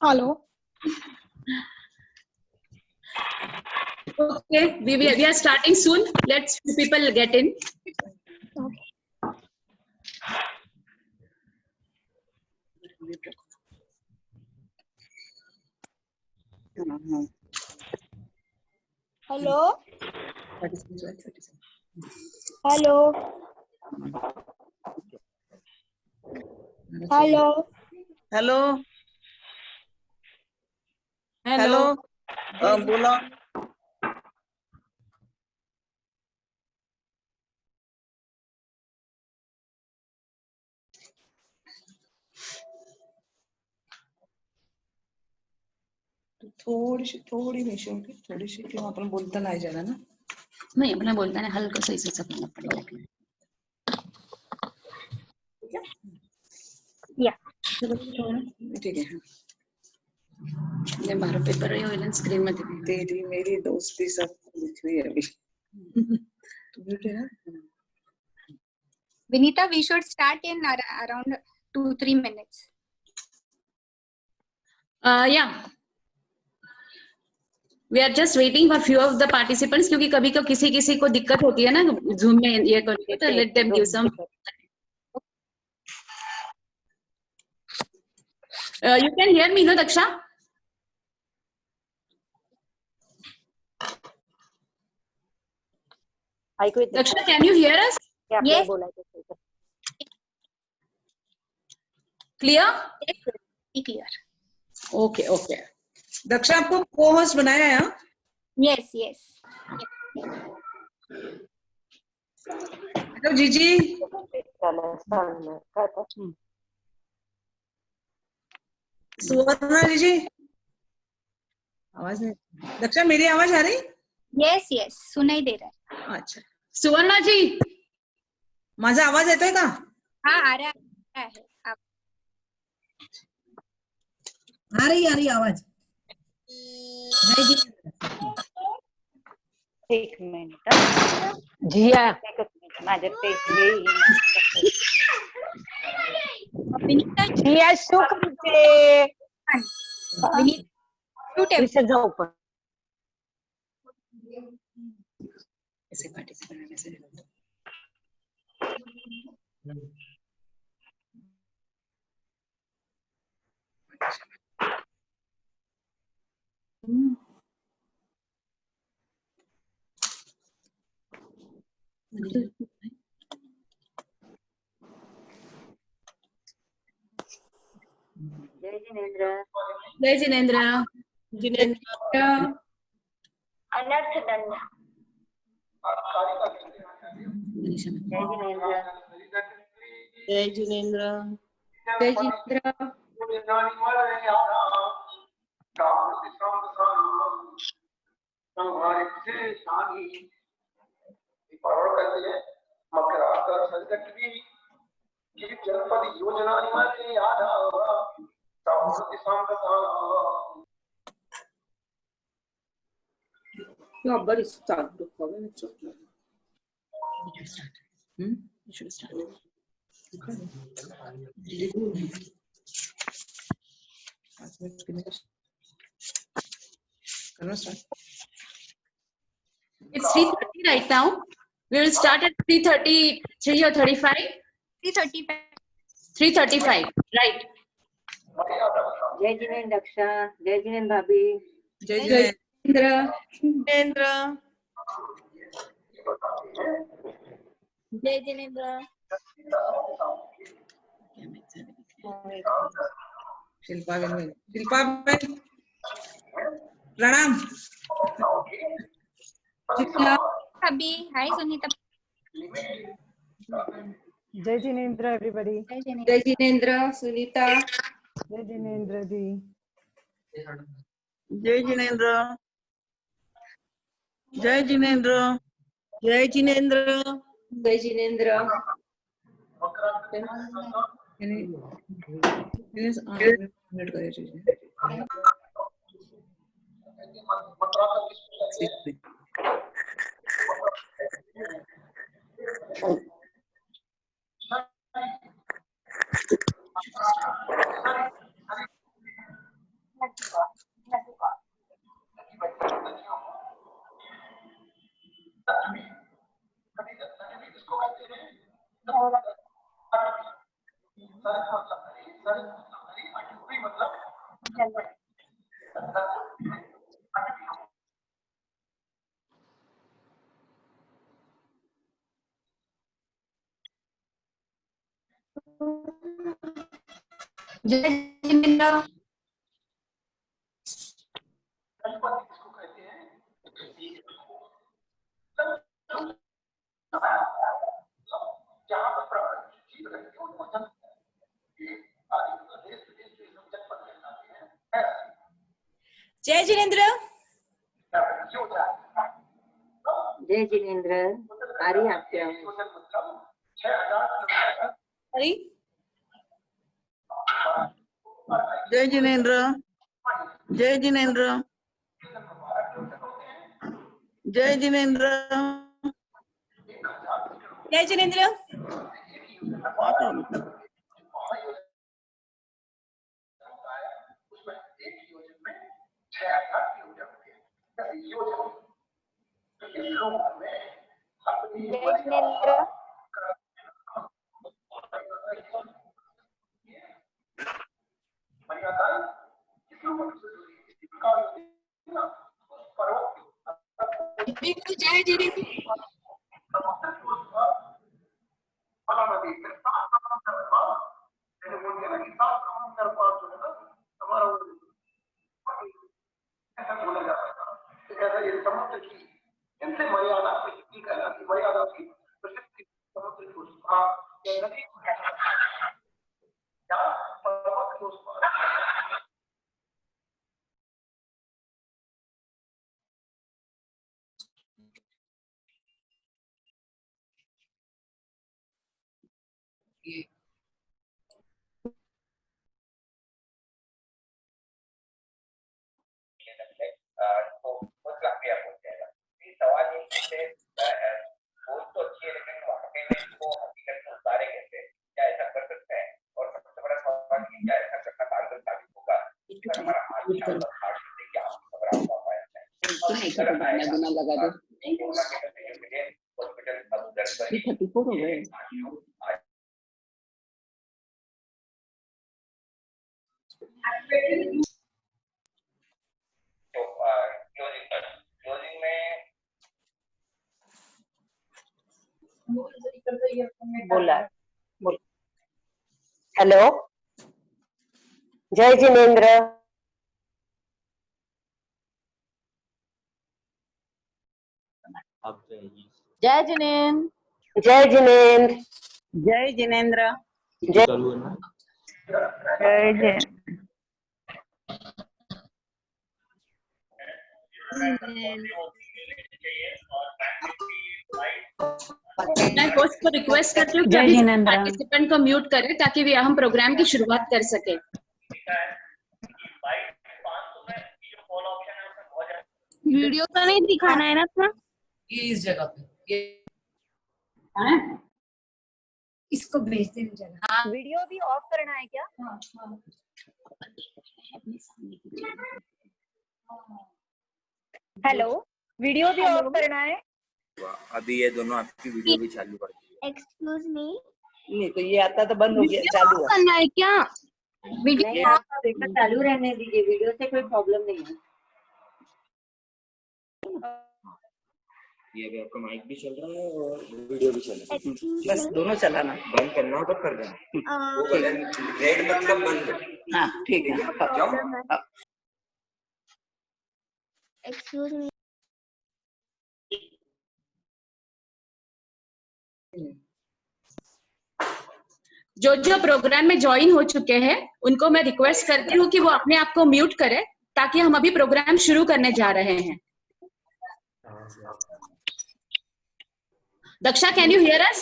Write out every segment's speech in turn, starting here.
Hello. Okay, we are starting soon. Let's people get in. Hello. Hello. Hello. Hello hello बोला थोडी मिशी होती थोडीशी किंवा आपण बोलता नाही जाणार ना नाही आपल्याला बोलताना हलकं सहीच आपण पडलं या ठीक है ये 12 पेपर ही होईल स्क्रीन मध्ये तेरी मेरी दोस्ती सब लिख रही है अभी तू म्यूट है ना Vinita, we should start in around 2-3 minutes. Yeah. We are just waiting for few of the participants क्योंकि कभी कभी किसी को दिक्कत होती है ना Zoom में ये करके तो let them give some. You can hear me, no, Daksha? Daksha, can you hear us? Yes. Clear? Yes, clear. Okay, okay. Daksha आपको को-होस्ट बनाया है Yes, yes. हेलो जीजी सुवर्णा जीजी आवाज नहीं दक्षा मेरी आवाज आ रही Yes, yes. सुनाई दे रहा है. अच्छा सुवर्णा जी माझा आवाज येतोय का हाँ आ रहा है. आप आ रही आवाज एक मिनिट जिया माझ्या विनीता जिया सुख विनीता जाऊ पण ऐसे पार्टिसिपेंट में से जय जिनेंद्र जय जिनेंद्र जिनेंद्र अनर्थ दंड जय जिनेंद्र जय जिनेंद्र जनपद योजना बड़ी start You should start. It's 3:30 right now. We will start at 3:33 or 35. 3:35. 3:35, right? जय जिनेंद्र दक्षा जय जिनेंद्र भाभी जय जिनेंद्र जिनेंद्र जय जिनेंद्र. शिल्पा बहन प्रणाम अभी हाय सुनीता. जय जिनेंद्र एवरीबॉडी जय जिनेंद्र सुनीता जय जिनेंद्र दी जय जिनेंद्र जय जिनेंद्र जय जिनेंद्र जय जिनेंद्र जय जिनेंद्र। जय जिनेंद्र। जय जिनेंद्र। आ रही है आपकी आवाज? हरी जय जिनेंद्र। जय जिनेंद्र। जय जिनेंद्र। जय जिनेंद्र। जय जिनेंद्र। जय जिनेंद्र। गुना लगा दो 34 हो गए। बोला बोल। हेलो। जय जिनेंद्र। जय जिनेंद्र। जय जिनेंद्र। जय जिनेंद्र। जय जय मैं होस्ट को रिक्वेस्ट करती हूँ कि अभी पार्टिसिपेंट को म्यूट करें ताकि भी हम प्रोग्राम की शुरुआत कर सके। वीडियो तो नहीं दिखाना है ना अपना? ये इस जगह पे ये इसको भेज दे जरा। वीडियो भी ऑफ करना है क्या? हेलो, वीडियो भी ऑफ करना है? अभी ये दोनों आपकी वीडियो भी चालू कर दी। एक्सक्यूज मी, नहीं तो ये आता तो बंद हो गया, चालू हुआ। करना है क्या? नहीं, आप देखा चालू रहने दीजिए, वीडियो से कोई प्रॉब्लम नहीं है। ये अभी आपका माइक भी चल रहा है और वीडियो भी चल रहा है। बस दोनों चलाना। बंद करना हो तो कर देना। वो रेड मतलब बंद। हाँ ठीक है। एक्सक्यूज मी, जो प्रोग्राम में ज्वाइन हो चुके हैं उनको मैं रिक्वेस्ट करती हूँ कि वो अपने आप को म्यूट करें ताकि हम अभी प्रोग्राम शुरू करने जा रहे हैं। दक्षा, कैन यू हियर अस?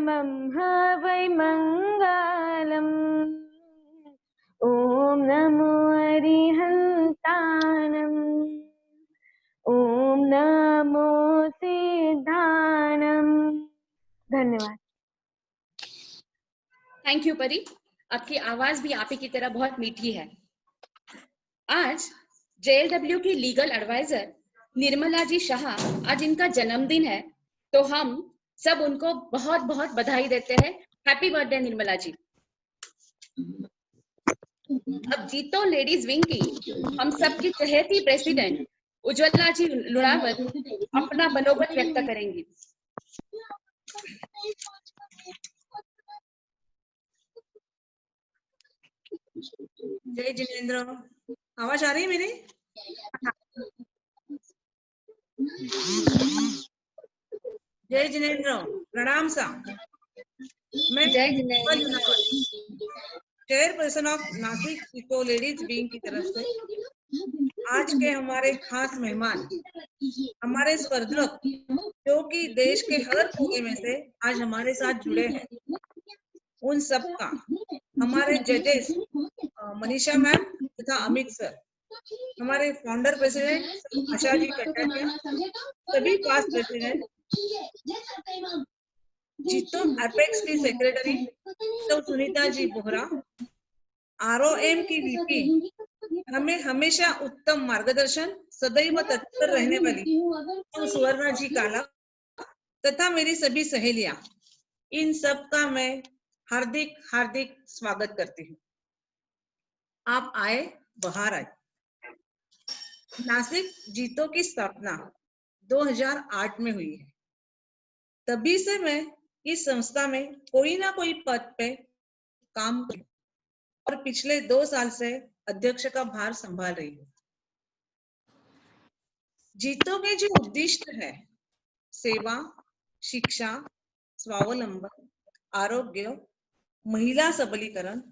परमं हवै मङ्गलम् ॐ नमो अरिहन्ताणम् ॐ नमो सिद्धाणम्। धन्यवाद। थैंक यू परी, आपकी आवाज भी आप ही की तरह बहुत मीठी है। आज JLW की लीगल एडवाइजर निर्मला जी शाह, आज इनका जन्मदिन है, तो हम सब उनको बहुत बहुत बधाई देते हैं। Happy birthday Nirmala ji. अब जीतो लेडीज विंग की हम सबकी चहेती प्रेसिडेंट उज्ज्वला जी लुणावत अपना मनोगत व्यक्त करेंगी। जय जिनेंद्र, आवाज आ रही है मेरी? जय जिनेंद्र, प्रणाम सा। मैं जय जिनेंद्र, चेयरपर्सन ऑफ नासिक जीतो लेडीज विंग की तरफ से आज के हमारे खास मेहमान, हमारे स्पर्धक जो कि देश के हर कोने में से आज हमारे साथ जुड़े हैं, उन सबका, हमारे जजेस मनीषा मैम तथा अमित सर, हमारे फाउंडर प्रेसिडेंट आशा जी कटारिया, सभी पास्ट प्रेसिडेंट, जीतो एपेक्स की सेक्रेटरी तो सुनीता जी बोहरा, ROM की VP, हमें हमेशा उत्तम मार्गदर्शन, सदैव तत्पर रहने वाली तो सुवर्णा जी काला, तथा मेरी सभी सहेलियां, इन सब का मैं हार्दिक हार्दिक स्वागत करती हूँ। आप आए, बाहर आए। नासिक जीतो की स्थापना 2008 में हुई है। तभी से मैं इस संस्था में कोई ना कोई पद पे काम कर और पिछले 2 साल से अध्यक्ष का भार संभाल रही हूँ। जीतो के जो उद्दिष्ट है, सेवा, शिक्षा, स्वावलंबन, आरोग्य, महिला सबलीकरण,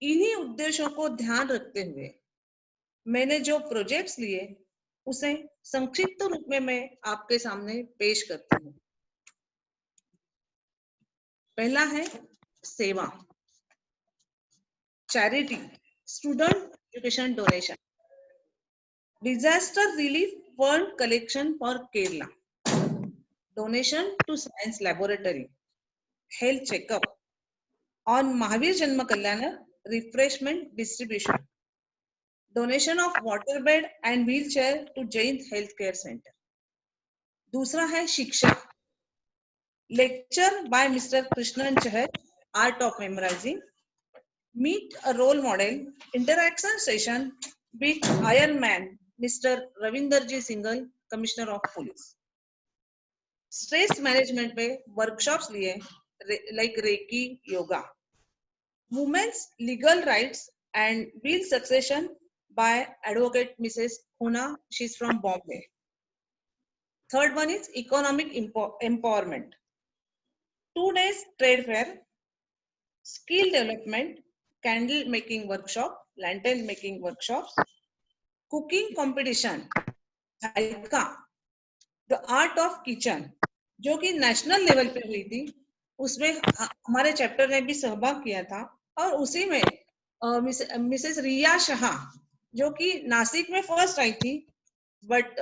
इन्हीं उद्देश्यों को ध्यान रखते हुए मैंने जो प्रोजेक्ट्स लिए उसे संक्षिप्त रूप में मैं आपके सामने पेश करती हूँ। पहला है सेवा, charity, student education donation, disaster relief fund collection for Kerala, donation to science laboratory, health checkup on Mahavir Janma Kalyan, refreshment distribution, donation of water bed and wheel chair to Jain health care centre. दूसरा है शिक्षा, lecture by mister Krishnan Chahar, art of memorising, meet a role model, interaction session with iron man mister Ravinder ji Singla, commissioner of police. Stress management पे workshops लिए like reiki, yoga, women's legal rights and will succession by advocate Mrs. Huna, she's from Bombay. Third one is economic empowerment. 2 days trade fair, skill development, candle making workshop, lantern making workshops, cooking competition, the art of kitchen, जो कि national level पे हुई थी, उसमें हमारे chapter ने भी सहभाग किया था और उसी में मिसेस रिया शाह जो कि नासिक में फर्स्ट आई थी बट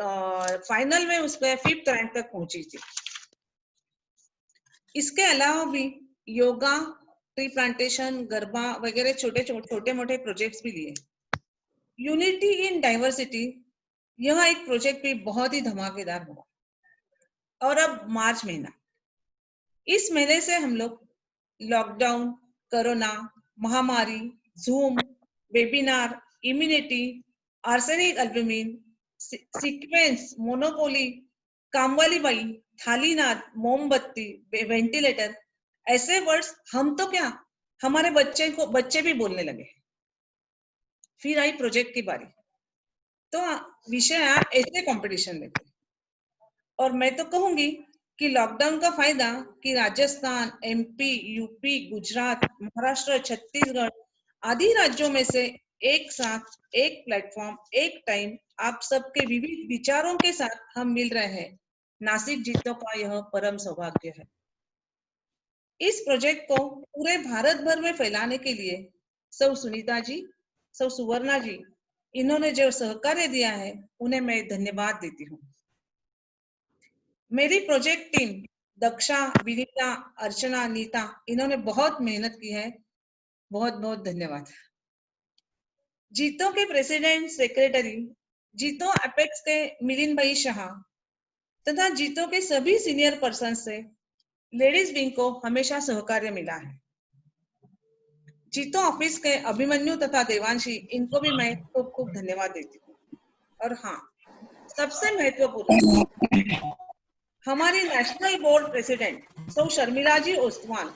फाइनल में उसमें 5th रैंक तक पहुंची थी। इसके अलावा भी योगा, ट्री प्लांटेशन, गरबा वगैरह छोटे मोटे प्रोजेक्ट्स भी लिए। यूनिटी इन डाइवर्सिटी, यह एक प्रोजेक्ट भी बहुत ही धमाकेदार हुआ। और अब मार्च महीना, इस महीने से हम लोग लॉकडाउन, कोरोना महामारी, zoom, webinar, immunity, arsenic albumin, sequence, monopoly, कामवाली बाई, थालीनाद, मोमबत्ती, वेंटिलेटर, ऐसे वर्ड्स हम तो क्या, हमारे बच्चे भी बोलने लगे। फिर आई प्रोजेक्ट की बारी, तो विषय आया ऐसे कंपटीशन में। और मैं तो कहूंगी कि लॉकडाउन का फायदा कि राजस्थान, MP, UP, गुजरात, महाराष्ट्र, छत्तीसगढ़ आदि राज्यों में से एक साथ, एक प्लेटफॉर्म, एक टाइम, आप सबके विविध विचारों के साथ हम मिल रहे हैं। नासिक जीतो का यह परम सौभाग्य है। इस प्रोजेक्ट को पूरे भारत भर में फैलाने के लिए सौ सुनीता जी, सौ सुवर्णा जी, इन्होंने जो सहकार्य दिया है उन्हें मैं धन्यवाद देती हूँ। मेरी प्रोजेक्ट टीम दक्षा, विनीता, अर्चना, नीता, इन्होंने बहुत मेहनत की है। बहुत बहुत धन्यवाद। जीतो के प्रेसिडेंट सेक्रेटरी, जीतो अपेक्स के मिलिंद भाई शाह तथा जीतो के सभी सीनियर पर्सन से लेडीज विंग को हमेशा सहकार्य मिला है। जीतो ऑफिस के अभिमन्यु तथा देवांशी, इनको भी मैं खूब खूब धन्यवाद देती हूँ। और हाँ, सबसे महत्वपूर्ण, हमारी नेशनल बोर्ड प्रेसिडेंट सौ शर्मिला जी ओस्तवाल,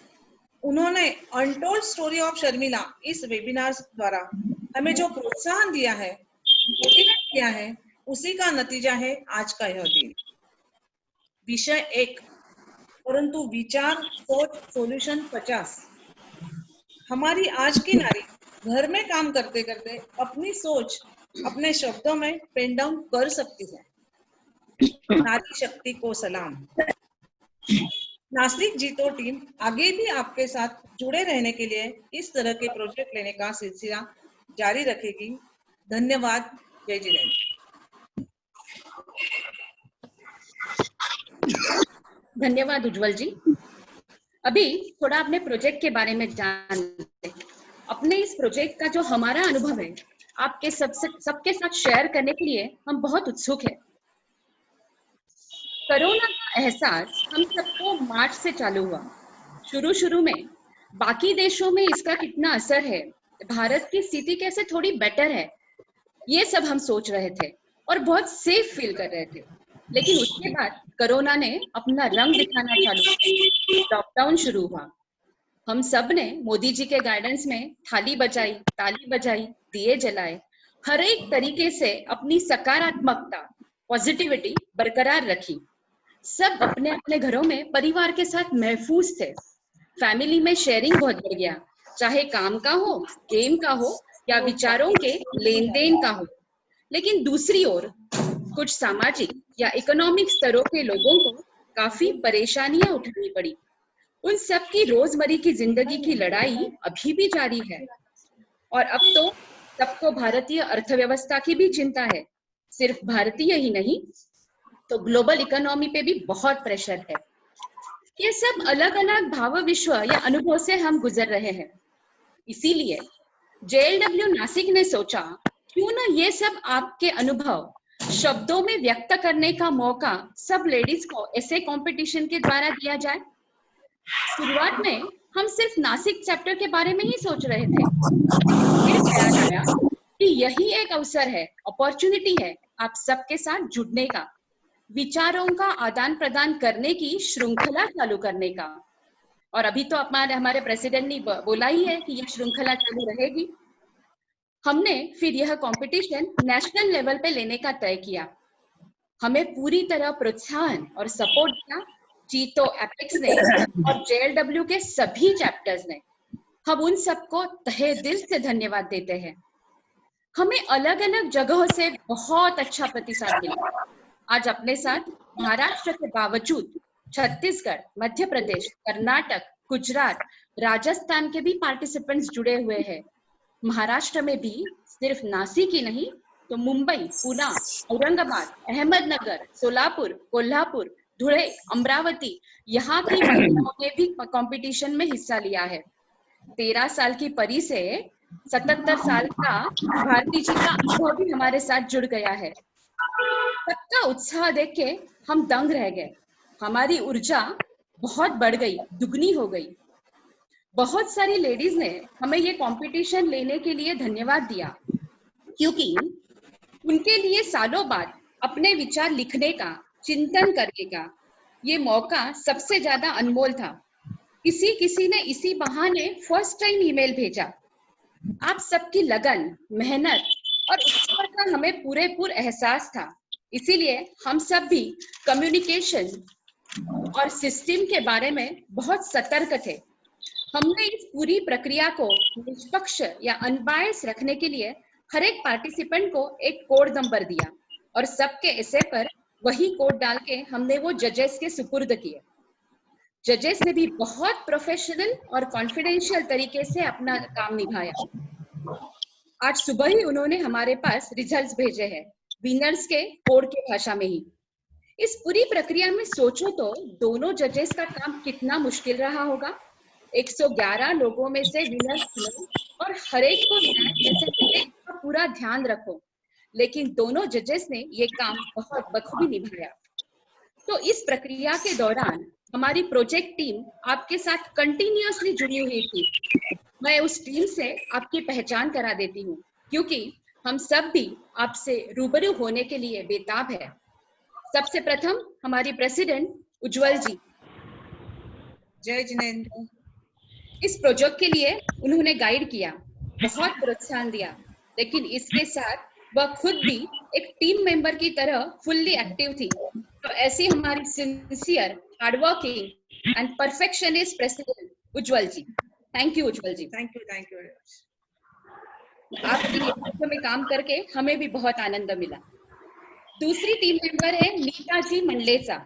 उन्होंने अनटोल्ड स्टोरी ऑफ शर्मिला इस वेबिनार द्वारा हमें जो प्रोत्साहन दिया है, मोटिवेट किया है, उसी का नतीजा है आज का यह दिन। विषय 1, परंतु विचार, सोच, सॉल्यूशन 50। हमारी आज की नारी घर में काम करते करते अपनी सोच अपने शब्दों में पेन डाउन कर सकती है। नारी शक्ति को सलाम। नासिक जीतो टीम आगे भी आपके साथ जुड़े रहने के लिए इस तरह के प्रोजेक्ट लेने का सिलसिला जारी रखेगी। धन्यवाद। जय जिनेंद्र। धन्यवाद उज्जवल जी। अभी थोड़ा अपने प्रोजेक्ट के बारे में जान लें। अपने इस प्रोजेक्ट का जो हमारा अनुभव है आपके सबके साथ शेयर करने के लिए हम बहुत उत्सुक हैं। कोरोना का एहसास हम सबको मार्च से चालू हुआ। शुरू में बाकी देशों में इसका कितना असर है, भारत की स्थिति कैसे थोड़ी बेटर है, ये सब हम सोच रहे थे और बहुत सेफ फील कर रहे थे। लेकिन उसके बाद कोरोना ने अपना रंग दिखाना चालू किया। लॉकडाउन शुरू हुआ। हम सब ने मोदी जी के गाइडेंस में थाली बजाई, ताली बजाई, दिए जलाए, हर एक तरीके से अपनी सकारात्मकता, पॉजिटिविटी बरकरार रखी। सब अपने अपने घरों में परिवार के साथ महफूज थे। फैमिली में शेयरिंग बहुत बढ़ गया, चाहे काम का हो, गेम का हो या विचारों के लेन देन का हो। लेकिन दूसरी ओर कुछ सामाजिक या इकोनॉमिक स्तरों के लोगों को काफी परेशानियां उठानी पड़ी। उन सब की रोजमर्रा की जिंदगी की लड़ाई अभी भी जारी है और अब तो सबको भारतीय अर्थव्यवस्था की भी चिंता है। सिर्फ भारतीय ही नहीं तो ग्लोबल इकोनॉमी पे भी बहुत प्रेशर है। ये सब अलग अलग भाव विश्व या अनुभव से हम गुजर रहे हैं। इसीलिए JLW नासिक ने सोचा क्यों ना ये सब आपके अनुभव शब्दों में व्यक्त करने का मौका सब लेडीज को ऐसे कंपटीशन के द्वारा दिया जाए। शुरुआत में हम सिर्फ नासिक चैप्टर के बारे में ही सोच रहे थे, फिर ख्याल आया कि यही एक अवसर है, अपॉर्चुनिटी है आप सबके साथ जुड़ने का, विचारों का आदान प्रदान करने की श्रृंखला चालू करने का। और अभी तो हमारे प्रेसिडेंट ने बोला ही है कि यह श्रृंखला चालू रहेगी। हमने फिर यह कंपटीशन नेशनल लेवल पे लेने का तय किया। हमें पूरी तरह प्रोत्साहन और सपोर्ट किया जीतो एपेक्स ने और JLW के सभी चैप्टर्स ने। हम उन सबको तहे दिल से धन्यवाद देते हैं। हमें अलग अलग जगहों से बहुत अच्छा प्रतिसाद मिला। आज अपने साथ महाराष्ट्र के बावजूद छत्तीसगढ़, मध्य प्रदेश, कर्नाटक, गुजरात, राजस्थान के भी पार्टिसिपेंट्स जुड़े हुए हैं। महाराष्ट्र में भी सिर्फ नासिक ही नहीं तो मुंबई, पुणे, औरंगाबाद, अहमदनगर, सोलापुर, कोल्हापुर, धुले, अमरावती, यहाँ की महिलाओं ने भी कंपटीशन में हिस्सा लिया है। 13 साल की परी से 77 साल का भारती जी का अनुभव भी हमारे साथ जुड़ गया है। सबका उत्साह देख के हम दंग रह गए। हमारी ऊर्जा बहुत बढ़ गई, दुगनी हो गई। बहुत सारी लेडीज ने हमें ये कंपटीशन लेने के लिए धन्यवाद दिया, क्योंकि उनके लिए सालों बाद अपने विचार लिखने का, चिंतन करने का ये मौका सबसे ज्यादा अनमोल था। किसी ने इसी बहाने फर्स्ट टाइम ईमेल भेजा। आप सबकी लगन, मेहनत और उत्साह का हमें पूरेपूर एहसास था। इसीलिए हम सब भी कम्युनिकेशन और सिस्टम के बारे में बहुत सतर्क थे। हमने इस पूरी प्रक्रिया को निष्पक्ष या अनबायस रखने के लिए हर एक पार्टिसिपेंट को एक कोड नंबर दिया और सबके ऐसे पर वही कोड डाल के हमने वो जजेस के सुपुर्द किए। जजेस ने भी बहुत प्रोफेशनल और कॉन्फिडेंशियल तरीके से अपना काम निभाया। आज सुबह ही उन्होंने हमारे पास रिजल्ट्स भेजे हैं, विनर्स के कोड के भाषा में ही। इस पूरी प्रक्रिया में सोचो तो दोनों जजेस का काम कितना मुश्किल रहा होगा। 111 लोगों में से विनर्स चुनो और हर एक को न्याय कैसे मिले इसका पूरा ध्यान रखो, लेकिन दोनों जजेस ने ये काम बहुत बखूबी निभाया। तो इस प्रक्रिया के दौरान हमारी प्रोजेक्ट टीम आपके साथ कंटिन्यूअसली जुड़ी हुई थी। मैं उस टीम से आपकी पहचान करा देती हूँ, क्योंकि हम सब भी आपसे रूबरू होने के लिए बेताब है। सबसे प्रथम हमारी प्रेसिडेंट उज्जवल जी। जय जिनेंद्र। इस प्रोजेक्ट के लिए उन्होंने गाइड किया, बहुत प्रोत्साहन दिया, लेकिन इसके साथ वह खुद भी एक टीम मेंबर की तरह फुल्ली एक्टिव थी। तो ऐसी हमारी sincere, hardworking and perfectionist president Ujjwal ji. Thank you Ujjwal ji. Thank you very much. आपके नेतृत्व में काम करके हमें भी बहुत आनंद मिला। दूसरी टीम मेंबर है नीता जी मंडलेचा।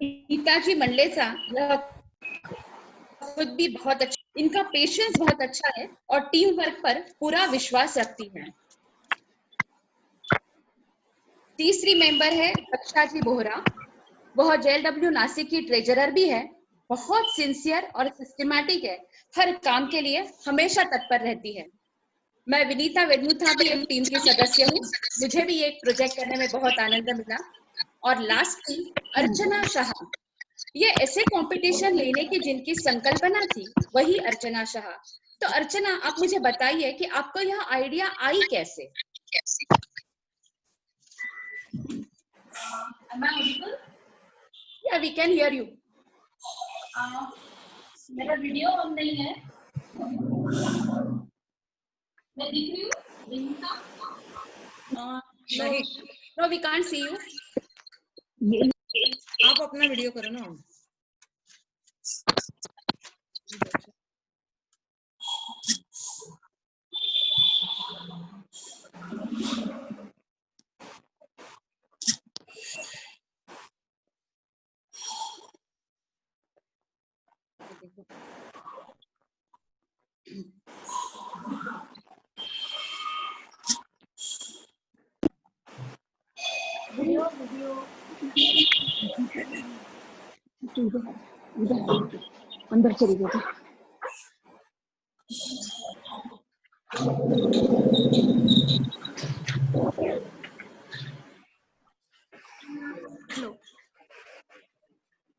नीता जी मंडलेचा खुद भी बहुत अच्छा, इनका पेशेंस बहुत अच्छा है और टीम वर्क पर पूरा विश्वास रखती है। तीसरी मेंबर है रक्षा जी बोहरा। वह JLW नासिक की ट्रेजरर भी है, बहुत सिंसियर और सिस्टमैटिक है, हर काम के लिए हमेशा तत्पर रहती है। मैं विनीता वेदमुथा भी एक टीम की सदस्य हूँ, मुझे भी एक प्रोजेक्ट करने में बहुत आनंद मिला। और लास्ट अर्चना शाह, ये ऐसे कंपटीशन लेने की जिनकी संकल्पना थी वही अर्चना शाह। तो अर्चना, आप मुझे बताइए कि आपको यह आइडिया आई कैसे? Am I audible? Yeah, we can hear you. मेरा वीडियो ऑन नहीं है। मैं दिख रही हूँ विनीता? नहीं, No, we can't see you. आप अपना वीडियो करो ना। अंदर चली गई।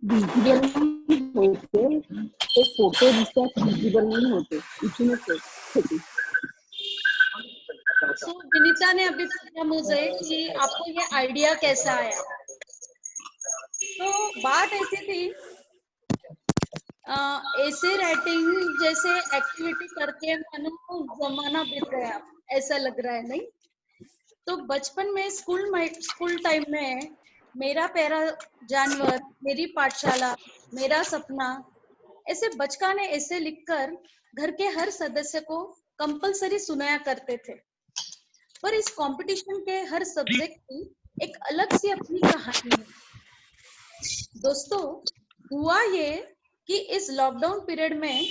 विजिबल होते, एक फोटो दिसतात विजिबल नहीं होते, इथूनच होती। तो विनीता ने अभी पूछा मुझे कि आपको ये आइडिया कैसा आया। तो बात ऐसी थी, ऐसे राइटिंग जैसे एक्टिविटी करके मानो जमाना बीत गया ऐसा लग रहा है, नहीं? तो बचपन में स्कूल टाइम में मेरा प्यारा जानवर, मेरी पाठशाला, मेरा सपना, ऐसे बचकाने ऐसे लिखकर घर के हर सदस्य को कंपलसरी सुनाया करते थे। पर इस कंपटीशन के हर सब्जेक्ट की एक अलग सी अपनी कहानी है। दोस्तों, हुआ ये कि इस लॉकडाउन पीरियड में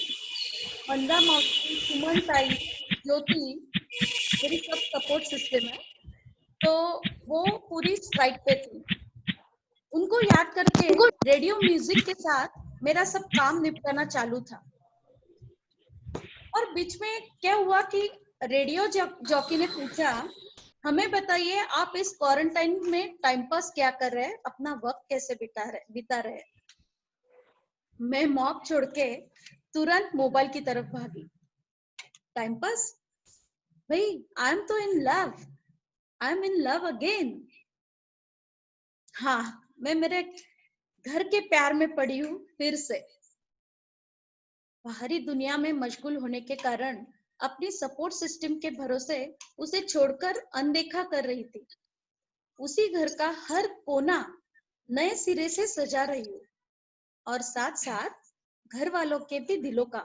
मंदा मौसी, सुमन ताई, ज्योति मेरी सब सपोर्ट सिस्टम है, तो वो पूरी स्ट्राइक पे थी। उनको याद करके रेडियो म्यूजिक के साथ मेरा सब काम निपटाना चालू था। और बीच में क्या हुआ कि रेडियो जॉकी ने पूछा, हमें बताइए आप इस क्वारंटाइन में टाइम पास क्या कर रहे हैं, अपना वक्त कैसे बिता रहे। मैं मॉक छोड़ के तुरंत मोबाइल की तरफ भागी। टाइम पास भाई, आई एम तो in love, I am in love again. हाँ, मैं मेरे घर के प्यार में पड़ी हूँ फिर से। बाहरी दुनिया में मशगूल होने के कारण अपनी सपोर्ट सिस्टम के भरोसे उसे छोड़कर अनदेखा कर रही थी। उसी घर का हर कोना नए सिरे से सजा रही हूँ और साथ साथ घर वालों के भी दिलों का।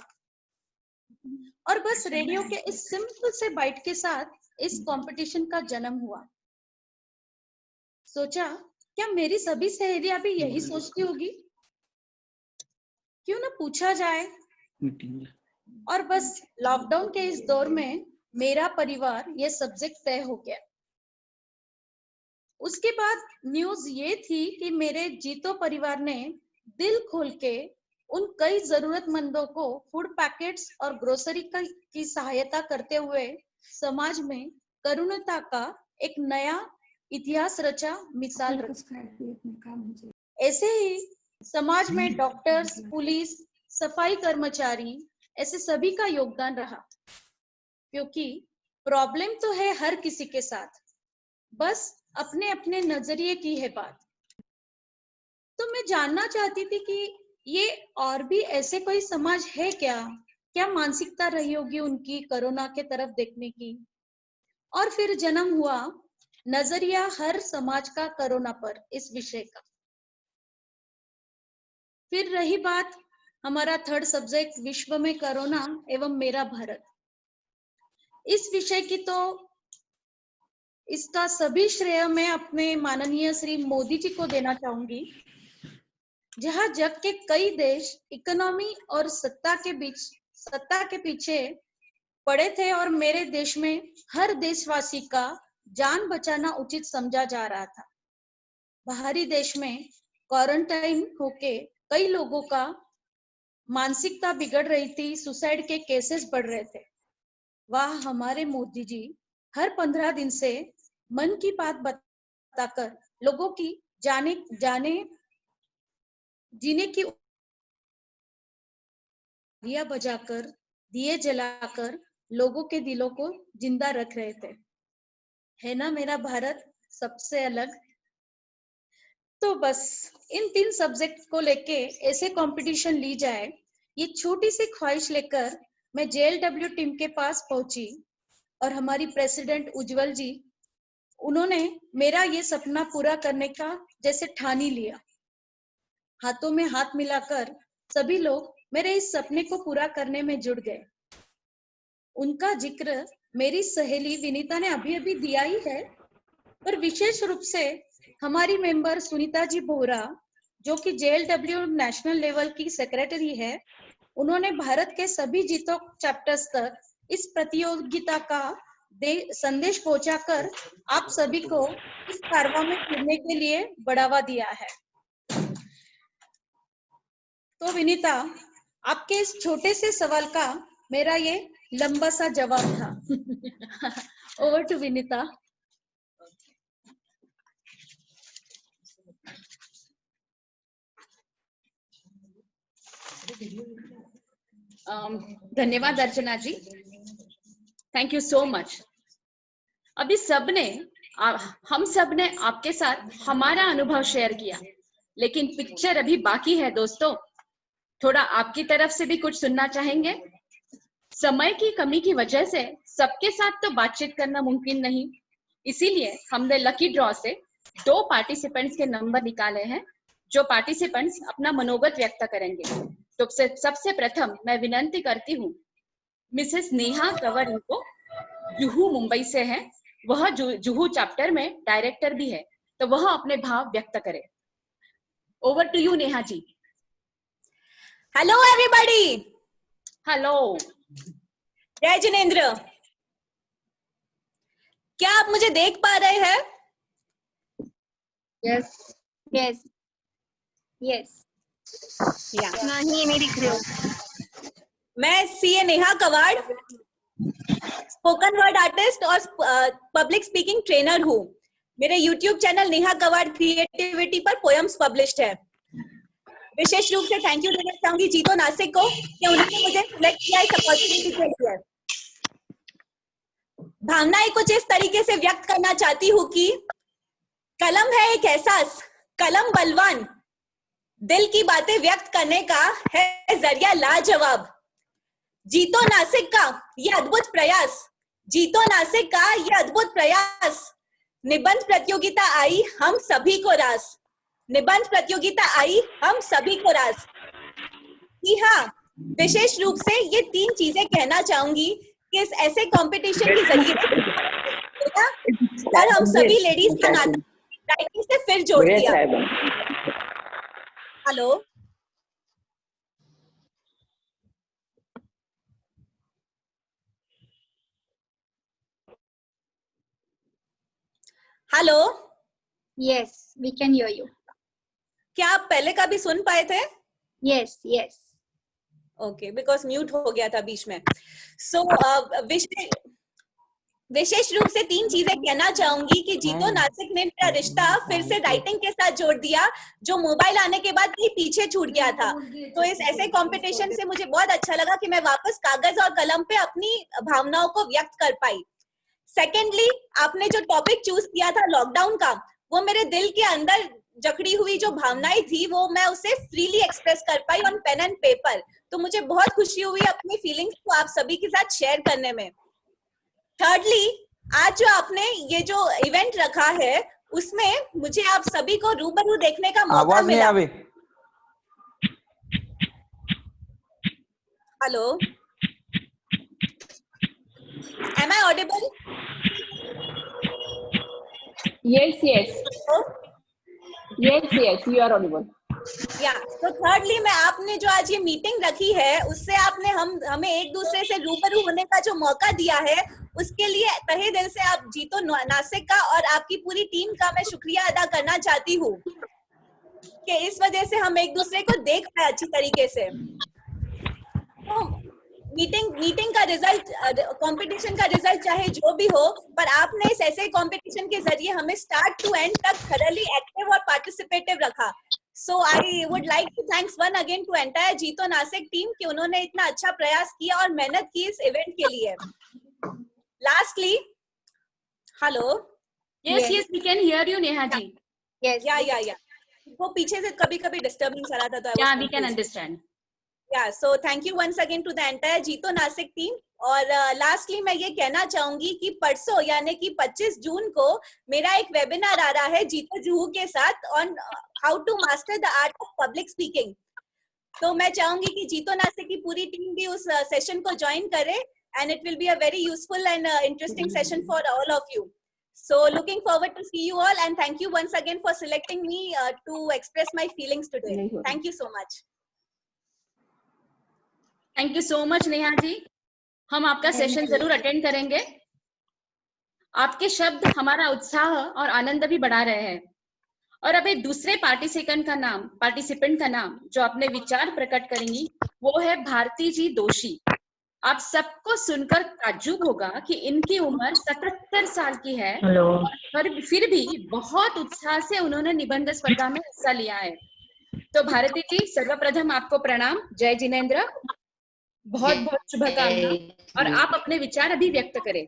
और बस रेडियो के इस सिंपल से बाइट के साथ इस कंपटीशन का जन्म हुआ। सोचा क्या मेरी सभी सहेलियां भी यही सोचती होगी, क्यों ना पूछा जाए। और बस लॉकडाउन के इस दौर में मेरा परिवार ये सब्जेक्ट तय हो गया। उसके बाद न्यूज ये थी कि मेरे जीतो परिवार ने दिल खोल के उन कई जरूरतमंदों को फूड पैकेट्स और ग्रोसरी की सहायता करते हुए समाज में करुणता का एक नया इतिहास रचा, मिसाल रची। ऐसे ही समाज में डॉक्टर्स, पुलिस, सफाई कर्मचारी ऐसे सभी का योगदान रहा, क्योंकि प्रॉब्लम तो है हर किसी के साथ, बस अपने अपने नजरिए की है बात। तो मैं जानना चाहती थी कि ये और भी ऐसे कोई समाज है क्या मानसिकता रही होगी उनकी कोरोना के तरफ देखने की। और फिर जन्म हुआ नजरिया हर समाज का कोरोना पर इस विषय का। फिर रही बात हमारा थर्ड सब्जेक्ट विश्व में कोरोना एवं मेरा भारत। इस विषय की तो इसका सभी श्रेय मैं अपने माननीय श्री मोदी जी को देना चाहूंगी, जहां जग के कई देश इकोनॉमी और सत्ता के पीछे पड़े थे और मेरे देश में हर देशवासी का जान बचाना उचित समझा जा रहा था। बाहरी देश में क्वारंटाइन होके कई लोगों का मानसिकता बिगड़ रही थी, सुसाइड के केसेस बढ़ रहे थे। वह हमारे मोदी जी हर 15 दिन से मन की बात बताकर लोगों की जीने की दिया बजाकर, दिए जलाकर लोगों के दिलों को जिंदा रख रहे थे। है ना मेरा भारत सबसे अलग। तो बस इन 3 सब्जेक्ट को लेके ऐसे कंपटीशन ली जाए, ये छोटी सी ख्वाहिश लेकर मैं JLW टीम के पास पहुंची और हमारी प्रेसिडेंट उज्जवल जी, उन्होंने मेरा ये सपना पूरा करने का जैसे ठान ही लिया। हाथों में हाथ मिलाकर सभी लोग मेरे इस सपने को पूरा करने में जुट गए। उनका जिक्र मेरी सहेली विनीता ने अभी दिया ही है, पर विशेष रूप से हमारी मेंबर सुनीता जी बोहरा, जो कि JLW नेशनल लेवल की सेक्रेटरी है, उन्होंने भारत के सभी जीतो चैप्टर्स तक इस प्रतियोगिता का संदेश पहुंचाकर आप सभी को इस कारवां में जुड़ने के लिए बढ़ावा दिया है। तो विनीता, आपके इस छोटे से सवाल का मेरा ये लंबा सा जवाब था। Over to Vinita. धन्यवाद Archana ji, thank you so much. अभी हम सब ने आपके साथ हमारा अनुभव शेयर किया, लेकिन पिक्चर अभी बाकी है दोस्तों। थोड़ा आपकी तरफ से भी कुछ सुनना चाहेंगे। समय की कमी की वजह से सबके साथ तो बातचीत करना मुमकिन नहीं, इसीलिए हमने लकी ड्रॉ से 2 पार्टिसिपेंट्स के नंबर निकाले हैं, जो पार्टिसिपेंट्स अपना मनोगत व्यक्त करेंगे। तो सबसे प्रथम मैं विनती करती हूँ, मिसेस नेहा कंवर, इनको जुहू मुंबई से है, वह जुहू चैप्टर में डायरेक्टर भी है, तो वह अपने भाव व्यक्त करे। Over to you Neha ji. Hello everybody. Hello. जय जिनेंद्र। क्या आप मुझे देख पा रहे हैं? Yes yes yes. नहीं, नहीं दिख रहे हो। मैं CA Neha Kawad, spoken word artist और पब्लिक स्पीकिंग ट्रेनर हूँ। मेरे YouTube channel Neha Kawad creativity पर पोएम्स पब्लिश्ड है। विशेष रूप से थैंक यू देना चाहूंगी जीतो नासिक को कि उन्होंने मुझे सिलेक्ट किया इस अपॉर्चुनिटी के लिए। भावनाएं कुछ इस तरीके से व्यक्त करना चाहती हूँ कि कलम है एक एहसास, कलम बलवान, दिल की बातें व्यक्त करने का है जरिया लाजवाब। जीतो नासिक का ये अद्भुत प्रयास, जीतो नासिक का ये अद्भुत प्रयास, निबंध प्रतियोगिता आई हम सभी को रास, निबंध प्रतियोगिता आई हम सभी को रास। जी हाँ, विशेष रूप से ये 3 चीजें कहना चाहूंगी कि इस ऐसे कंपटीशन के जरिए और हम सभी लेडीज का नाता राइटिंग से फिर जोड़ दिया। Hello, hello, Yes, we can hear you. क्या आप पहले का भी सुन पाए थे? Yes, yes. Okay, because mute हो गया था बीच में। सो विशेष रूप से 3 चीजें कहना चाहूंगी कि जीतो नासिक ने मेरा रिश्ता फिर से राइटिंग के साथ जोड़ दिया, जो मोबाइल आने के बाद कहीं पीछे छूट गया था। तो इस ऐसे कंपटीशन से मुझे बहुत अच्छा लगा कि मैं वापस कागज और कलम पे अपनी भावनाओं को व्यक्त कर पाई। सेकेंडली, आपने जो टॉपिक चूज किया था लॉकडाउन का, वो मेरे दिल के अंदर जकड़ी हुई जो भावनाएं थी वो मैं उसे फ्रीली एक्सप्रेस कर पाई ऑन पेन एंड पेपर। तो मुझे बहुत खुशी हुई अपनी फीलिंग्स को आप सभी के साथ शेयर करने में। थर्डली, आज जो आपने ये जो इवेंट रखा है उसमें मुझे आप सभी को रूबरू देखने का मौका मिला। Hello, am I audible? Yes, you are audible. तो थर्डली, मैं आपने जो आज ये मीटिंग रखी है उससे आपने हमें एक दूसरे से रूबरू होने का जो मौका दिया है, उसके लिए तहे दिल से आप जीतो नासिक का और आपकी पूरी टीम का मैं शुक्रिया अदा करना चाहती हूँ कि इस वजह से हम एक दूसरे को देख पाए अच्छी तरीके से। तो मीटिंग का रिजल्ट, कंपटीशन का रिजल्ट चाहे जो भी हो, पर आपने इस ऐसे कंपटीशन के जरिए हमें स्टार्ट टू एंड तक थॉरली एक्टिव और पार्टिसिपेटिव रखा। So I would like to thanks once again to entire JITO Nashik team कि उन्होंने इतना अच्छा प्रयास किया और मेहनत की इस इवेंट के लिए। Lastly, hello, Yes, we can hear you, Neha ji. Yes. या वो पीछे से कभी-कभी डिस्टर्बेंस आ रहा था। Yeah, we can understand. So thank you once again to the entire जीतो नासिक टीम। और लास्टली मैं ये कहना चाहूंगी कि परसों यानी कि 25 जून को मेरा एक वेबिनार आ रहा है जीतो जुहू के साथ on how to master the art of public speaking. तो मैं चाहूंगी कि जीतो नासिक की पूरी टीम भी उस सेशन को ज्वाइन करे and it will be a very useful and interesting session for all of you. So looking forward to see you all and thank you once again for selecting me to express my feelings today. Thank you so much. Thank you so much Neha ji, हम आपका session जरूर attend करेंगे। आपके शब्द हमारा उत्साह और आनंद भी बढ़ा रहे हैं। और अब एक दूसरे पार्टिसिपेंट का नाम जो अपने विचार प्रकट करेंगी वो है भारती जी दोषी। आप सबको सुनकर ताज्जुब होगा कि इनकी उम्र 77 साल की है और फिर भी बहुत उत्साह से उन्होंने निबंध स्पर्धा में हिस्सा लिया है। तो भारती जी, सर्वप्रथम आपको प्रणाम, जय जिनेंद्र, बहुत बहुत शुभकामनाएं और आप अपने विचार अभी व्यक्त करें।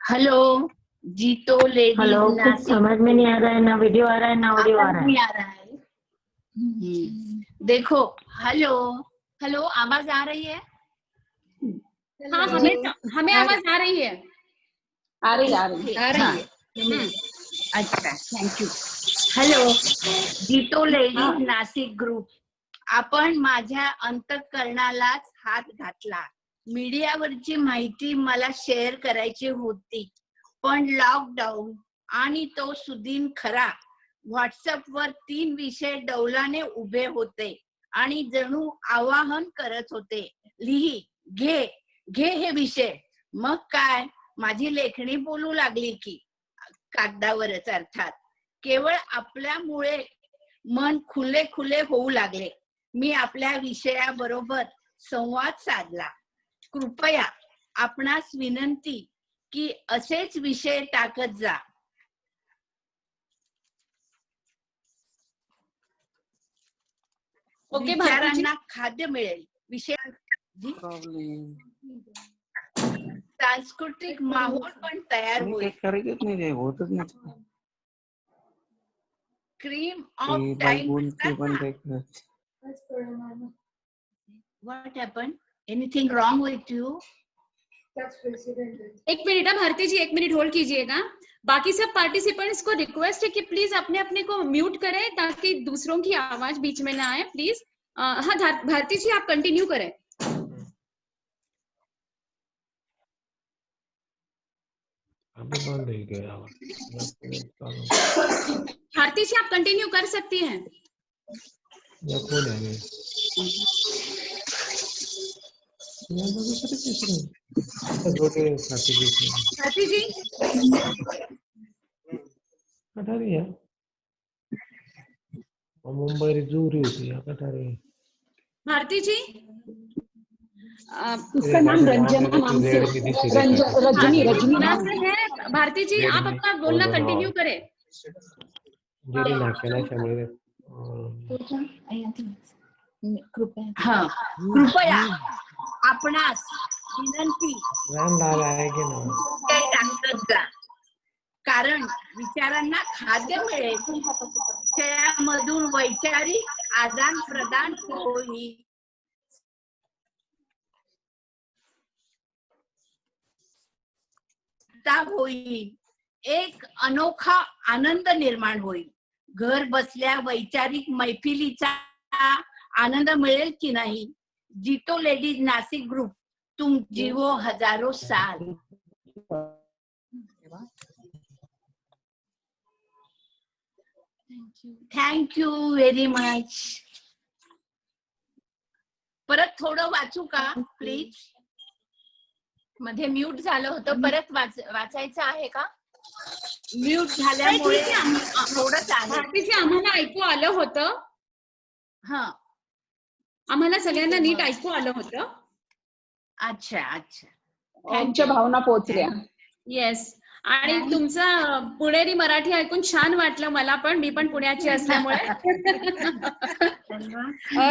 हेलो जीतो लेडी, हेलो, कुछ समझ में नहीं आ रहा है, ना वीडियो आ रहा है ना ऑडियो आ रहा है। देखो, हेलो आवाज आ रही है? हाँ, हमें आवाज आ रही है। आ रही है। अच्छा, थँक यू। हॅलो जीतो लेडीज नाशिक ग्रुप, आपण माझ्या अंतःकरणालाच हात घातला। मीडियावरची माहिती मला शेअर करायची होती, पण लॉकडाऊन आणि तो सुदीन खरा व्हॉट्सअपवर 3 विषय डौलाने उभे होते आणि जणू आवाहन करत होते, लिही, घे हे विषय। मग काय, माझी लेखणी बोलू लागली की कागदावरच, अर्थात केवळ आपल्यामुळे मन खुले होऊ लागले। मी आपल्या विषयाबरोबर संवाद साधला। कृपया आपणास विनंती की असेच विषय टाकत जा। ओके, विचारांना खाद्य मिळेल, विषय सांस्कृतिक माहोल पण तयार होईल। Cream of time. What happened? Anything wrong with you? एक मिनट भारती जी, एक मिनट होल्ड कीजिएगा। बाकी सब पार्टिसिपेंट्स को रिक्वेस्ट है कि प्लीज अपने अपने को म्यूट करें ताकि दूसरों की आवाज बीच में ना आए, प्लीज। हाँ भारती जी, आप कंटिन्यू करें। अभी बंद हो गया। भारती जी, आप कंटिन्यू कर सकती हैं। भारती जी कटारी है, मुंबई जूरी होती है कटारी। भारती जी, उसका नाम रंजना नाम से, रजनी नाम से है। भारती जी, आप अपना बोलना कंटिन्यू करें। हाँ, कृपया आपणास विनंती टाकत जा, कारण विचारांना खाद्य मिळेल, त्यामधून वैचारिक आदान प्रदान होईल, होईल, एक अनोखा आनंद निर्माण होईल। घर बसल्या वैचारिक मैफिलीचा आनंद मिळेल की नाही? जितो लेडीज नासिक ग्रुप, तुम जीवो हजारों साल। Thank you very much. परत थोडं वाचू का प्लीज? मध्ये म्यूट झालं होतं, परत वाचायचं आहे का? म्यूट झाल्यामुळे थोडंच आहे। भारतीजी, आम्हाला ऐकू आलं होतं। हा, आम्हाला सगळ्यांना नीट ऐकू आलं होतं। अच्छा अच्छा, त्यांच्या भावना पोहोचल्या। येस, आणि तुमचं पुणेरी मराठी ऐकून छान वाटलं मला पण, मी पण पुण्याची असल्यामुळे।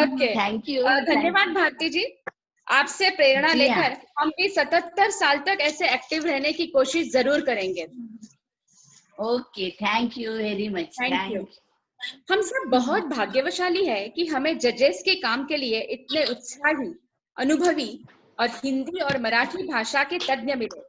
ओके, थैंक यू, धन्यवाद भारती जी। आपसे प्रेरणा लेकर हम भी 77 साल तक ऐसे एक्टिव रहने की कोशिश जरूर करेंगे। Okay, thank you very much. Thank you. हम सब बहुत भाग्यशाली है कि हमें जजेस के काम के लिए इतने उत्साही, अनुभवी और हिंदी और मराठी भाषा के तज्ञ मिले।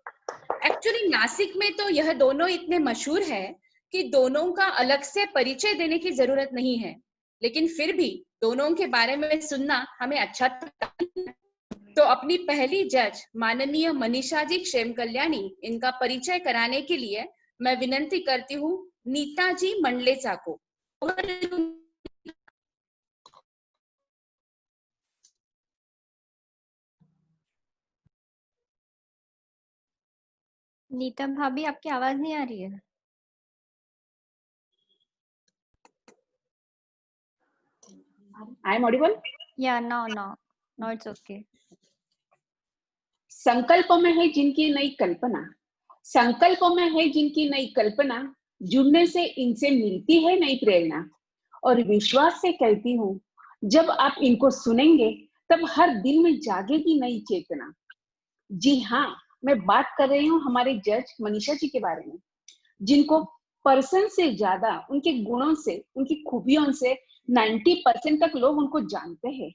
एक्चुअली नासिक में तो यह दोनों इतने मशहूर है कि दोनों का अलग से परिचय देने की जरूरत नहीं है, लेकिन फिर भी दोनों के बारे में सुनना हमें अच्छा तो अपनी पहली जज माननीय मनीषा जी क्षेम कल्याणी, इनका परिचय कराने के लिए मैं विनंती करती हूँ नीता जी मंडलेचा को। नीता भाभी, आपकी आवाज नहीं आ रही है। I am audible? या नो इट्स ओके। संकल्प में है जिनकी नई कल्पना, संकल्प में है जिनकी नई कल्पना, जुड़ने से इनसे मिलती है नई प्रेरणा, और विश्वास से कहती हूँ जब आप इनको सुनेंगे तब हर दिल में जागेगी नई चेतना। जी हाँ, मैं बात कर रही हूँ हमारे जज मनीषा जी के बारे में, जिनको पर्सन से ज्यादा उनके गुणों से, उनकी खूबियों से 90% तक लोग उनको जानते हैं।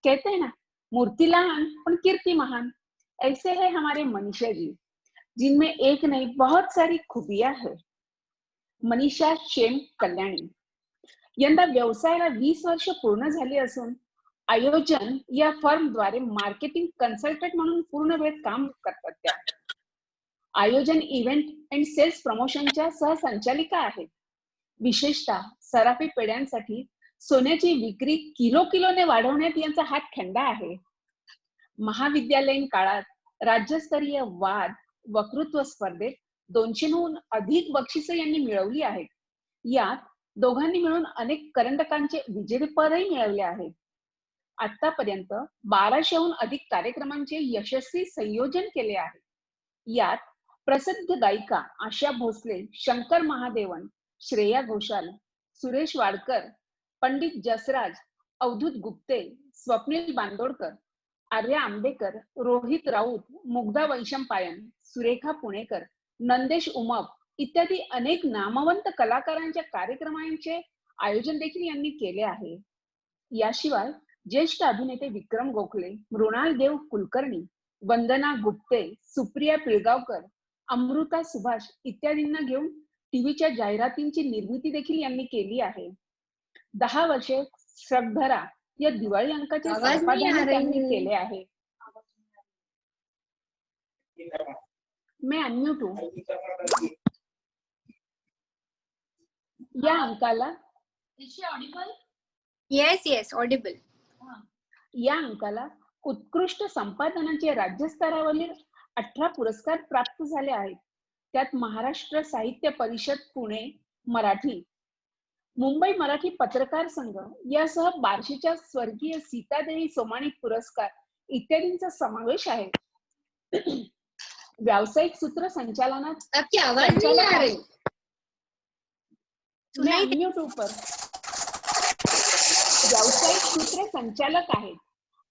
कहते हैं ना, मूर्ति लहान पण कीर्ति महान। ऐसे है हमारे मनीषा जी, जिनमें एक नहीं बहुत सारी खूबियां है। मनीषा क्षेम कल्याणी यंदा व्यवसायाला 20 वर्ष पूर्ण झाली असून आयोजन या फर्म द्वारे मार्केटिंग कन्सल्टंट म्हणून पूर्ण वेळ काम करतात त्या। आयोजन इव्हेंट अँड सेल्स प्रमोशनच्या सहसंचालिका आहेत। विशेषतः सराफी पेढ्यांसाठी सोन्याची विक्री किलोने वाढवण्यात यांचा हात खंडा आहे। महाविद्यालयीन काळात राज्यस्तरीय वाद वक्तृत्व स्पर्धेत 200हून अधिक बक्षिसं यांनी मिळवली आहेत। यात दोघांनी मिळून अनेक करंडकांचे विजेतेपदही मिळवले आहेत। आतापर्यंत 1200हून अधिक कार्यक्रमांचे यशस्वी संयोजन केले आहे। यात प्रसिद्ध गायिका आशा भोसले, शंकर महादेवन, श्रेया घोषाल, सुरेश वाडकर, पंडित जसराज, अवधूत गुप्ते, स्वप्नील बांदोडकर, आर्या आंबेकर, रोहित राऊत, मुग्धा वैशंपायन, सुरेखा पुणेकर, नंदेश उमप इत्यादी अनेक नामवंत कलाकारांच्या कार्यक्रमांचे आयोजन देखील यांनी केले आहे। याशिवाय ज्येष्ठ अभिनेते विक्रम गोखले, मृणाल देव कुलकर्णी, वंदना गुप्ते, सुप्रिया पिळगावकर, अमृता सुभाष इत्यादींना घेऊन टीव्हीच्या जाहिरातींची निर्मिती देखील यांनी केली आहे. 10 वर्षे श्रगधरा या दिवाळी अंकाचे संपादन त्यांनी केले आहे. मैं अनम्यूट हूं. या अंकाला येस ऑडिबल. या अंकाला उत्कृष्ट संपादनाचे राज्यस्तरावरील 18 पुरस्कार प्राप्त झाले आहेत. त्यात महाराष्ट्र साहित्य परिषद पुणे मराठी, मुंबई मराठी पत्रकार संघ यासह बार्शीच्या स्वर्गीय सीतादेवी सोमाणी पुरस्कार इत्यादींचा समावेश आहे. व्यावसायिक सूत्र संचालनात आपकी आवाज नहीं आ रही. व्यावसायिक सूत्र संचालक आहेत.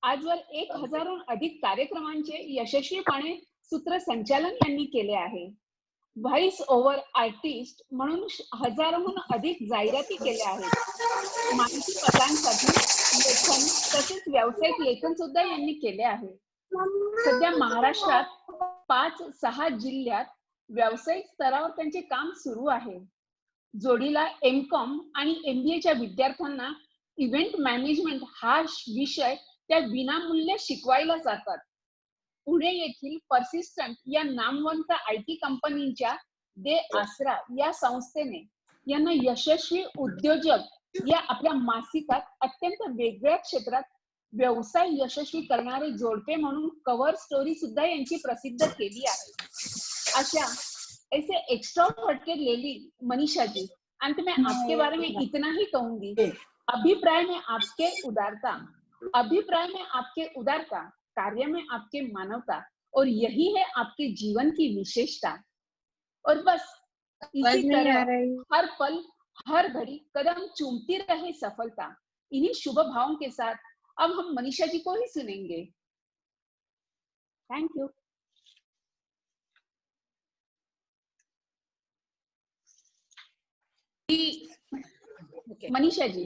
आजवर 1000हून अधिक कार्यक्रमांचे यशस्वीपणे सूत्रसंचालन यांनी केले आहे. व्हॉइस ओव्हर आर्टिस्ट म्हणून 1000हून अधिक जाहिराती केल्या आहेत. माहिती पत्रांसाठी लेखन तसेच व्यावसायिक लेखन सुद्धा यांनी केले आहे. सध्या महाराष्ट्रात 5-6 जिल्ह्यात व्यावसायिक स्तरावर त्यांचे काम सुरू आहे. जोडीला एमकॉम आणि MBAच्या विद्यार्थ्यांना इव्हेंट मॅनेजमेंट हा विषय त्या विनामूल्य शिकवायला जातात. पुणे येथील पर्सिस्टंट या नामवंत IT कंपनीच्या दे आसरा या संस्थेने यांना यशस्वी उद्योजक या आपल्या मासिकात अत्यंत वेगळ्या क्षेत्रात व्यवसाय यशस्वी करणारे जोडपे म्हणून कव्हर स्टोरी सुद्धा यांची प्रसिद्ध केली आहे. अशा ऐसे एक्स्ट्रावर्टेड लेडी मनीषा जी, अंत में आपके बारे में इतना ही कहूंगी. अभिप्राय में आपके उदारता, कार्य में आपके मानवता, और यही है आपके जीवन की विशेषता. और बस इसी तरह हर पल हर घड़ी कदम चूमती रहे सफलता. इन्हीं शुभ भावों के साथ अब हम मनीषा जी को ही सुनेंगे. Thank you. मनीषा जी.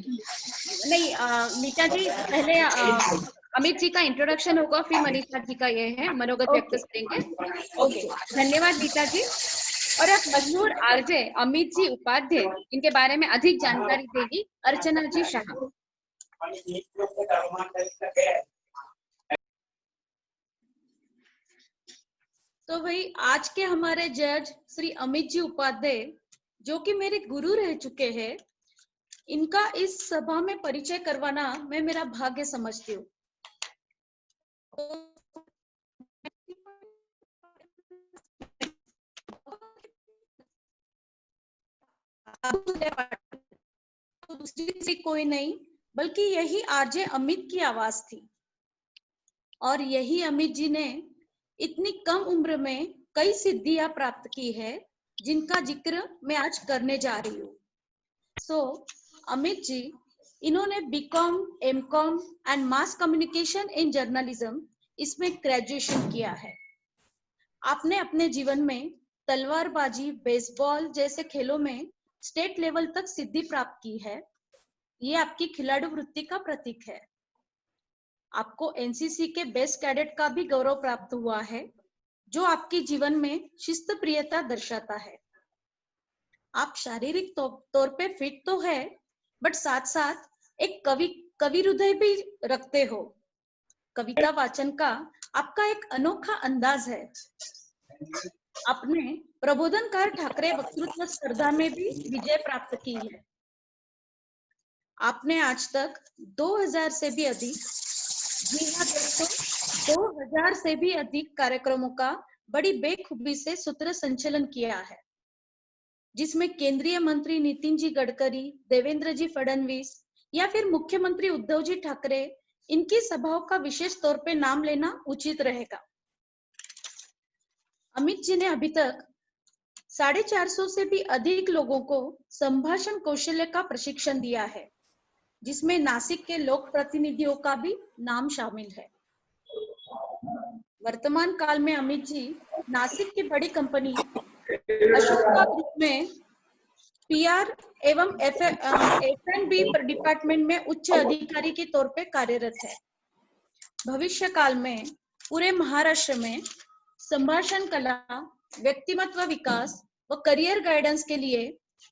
नहीं, मीता जी पहले अमित जी का इंट्रोडक्शन होगा, फिर मनीषा जी का ये है मनोगत व्यक्त करेंगे. ओके, धन्यवाद मीता जी. और अब मशहूर आरजे अमित जी उपाध्याय, इनके बारे में अधिक जानकारी देगी अर्चना जी शाह. तो भाई आज के हमारे जज श्री अमित जी उपाध्याय, जो कि मेरे गुरु रह चुके हैं, इनका इस सभा में परिचय करवाना मैं मेरा भाग्य समझती हूँ. दूसरी कोई नहीं बल्कि यही आरजे अमित की आवाज थी. और यही अमित जी ने इतनी कम उम्र में कई सिद्धियां प्राप्त की है, जिनका जिक्र मैं आज करने जा रही हूँ. अमित जी, इन्होंने BCom, MCom and mass communication in journalism इसमें ग्रेजुएशन किया है. आपने अपने जीवन में तलवारबाजी, बेसबॉल जैसे खेलों में स्टेट लेवल तक सिद्धि प्राप्त की है. ये आपकी खिलाड़ी वृत्ति का प्रतीक है. आपको एनसीसी के बेस्ट कैडेट का भी गौरव प्राप्त हुआ है, जो आपके जीवन में शिस्त प्रियता दर्शाता है. आप शारीरिक तौर पे फिट तो है, बट साथ साथ एक कवि हृदय भी रखते हो. कविता वाचन का आपका एक अनोखा अंदाज है. आपने प्रबोधनकार ठाकरे वक्तृत्व स्पर्धा में भी विजय प्राप्त की है. आपने आज तक 2000 से भी अधिक, जी हाँ दोस्तों, 2000 से भी अधिक कार्यक्रमों का बड़ी बेखूबी से सूत्र संचालन किया है, जिसमें केंद्रीय मंत्री नितिन जी गडकरी, देवेंद्र जी फडणवीस या फिर मुख्यमंत्री उद्धव जी ठाकरे, इनकी सभाओं का विशेष तौर पे नाम लेना उचित रहेगा. अमित जी ने अभी तक 450 से भी अधिक लोगों को संभाषण कौशल्य का प्रशिक्षण दिया है, जिसमें नासिक के लोक प्रतिनिधियों का भी नाम शामिल है. वर्तमान काल में अमित जी नासिक की बड़ी कंपनी अशोका ग्रुप में PR एवं F&B डिपार्टमेंट में उच्च अधिकारी के तौर पे कार्यरत है. भविष्य काल में पूरे महाराष्ट्र में संभाषण कला, व्यक्तिमत्व विकास व करियर गाइडेंस के लिए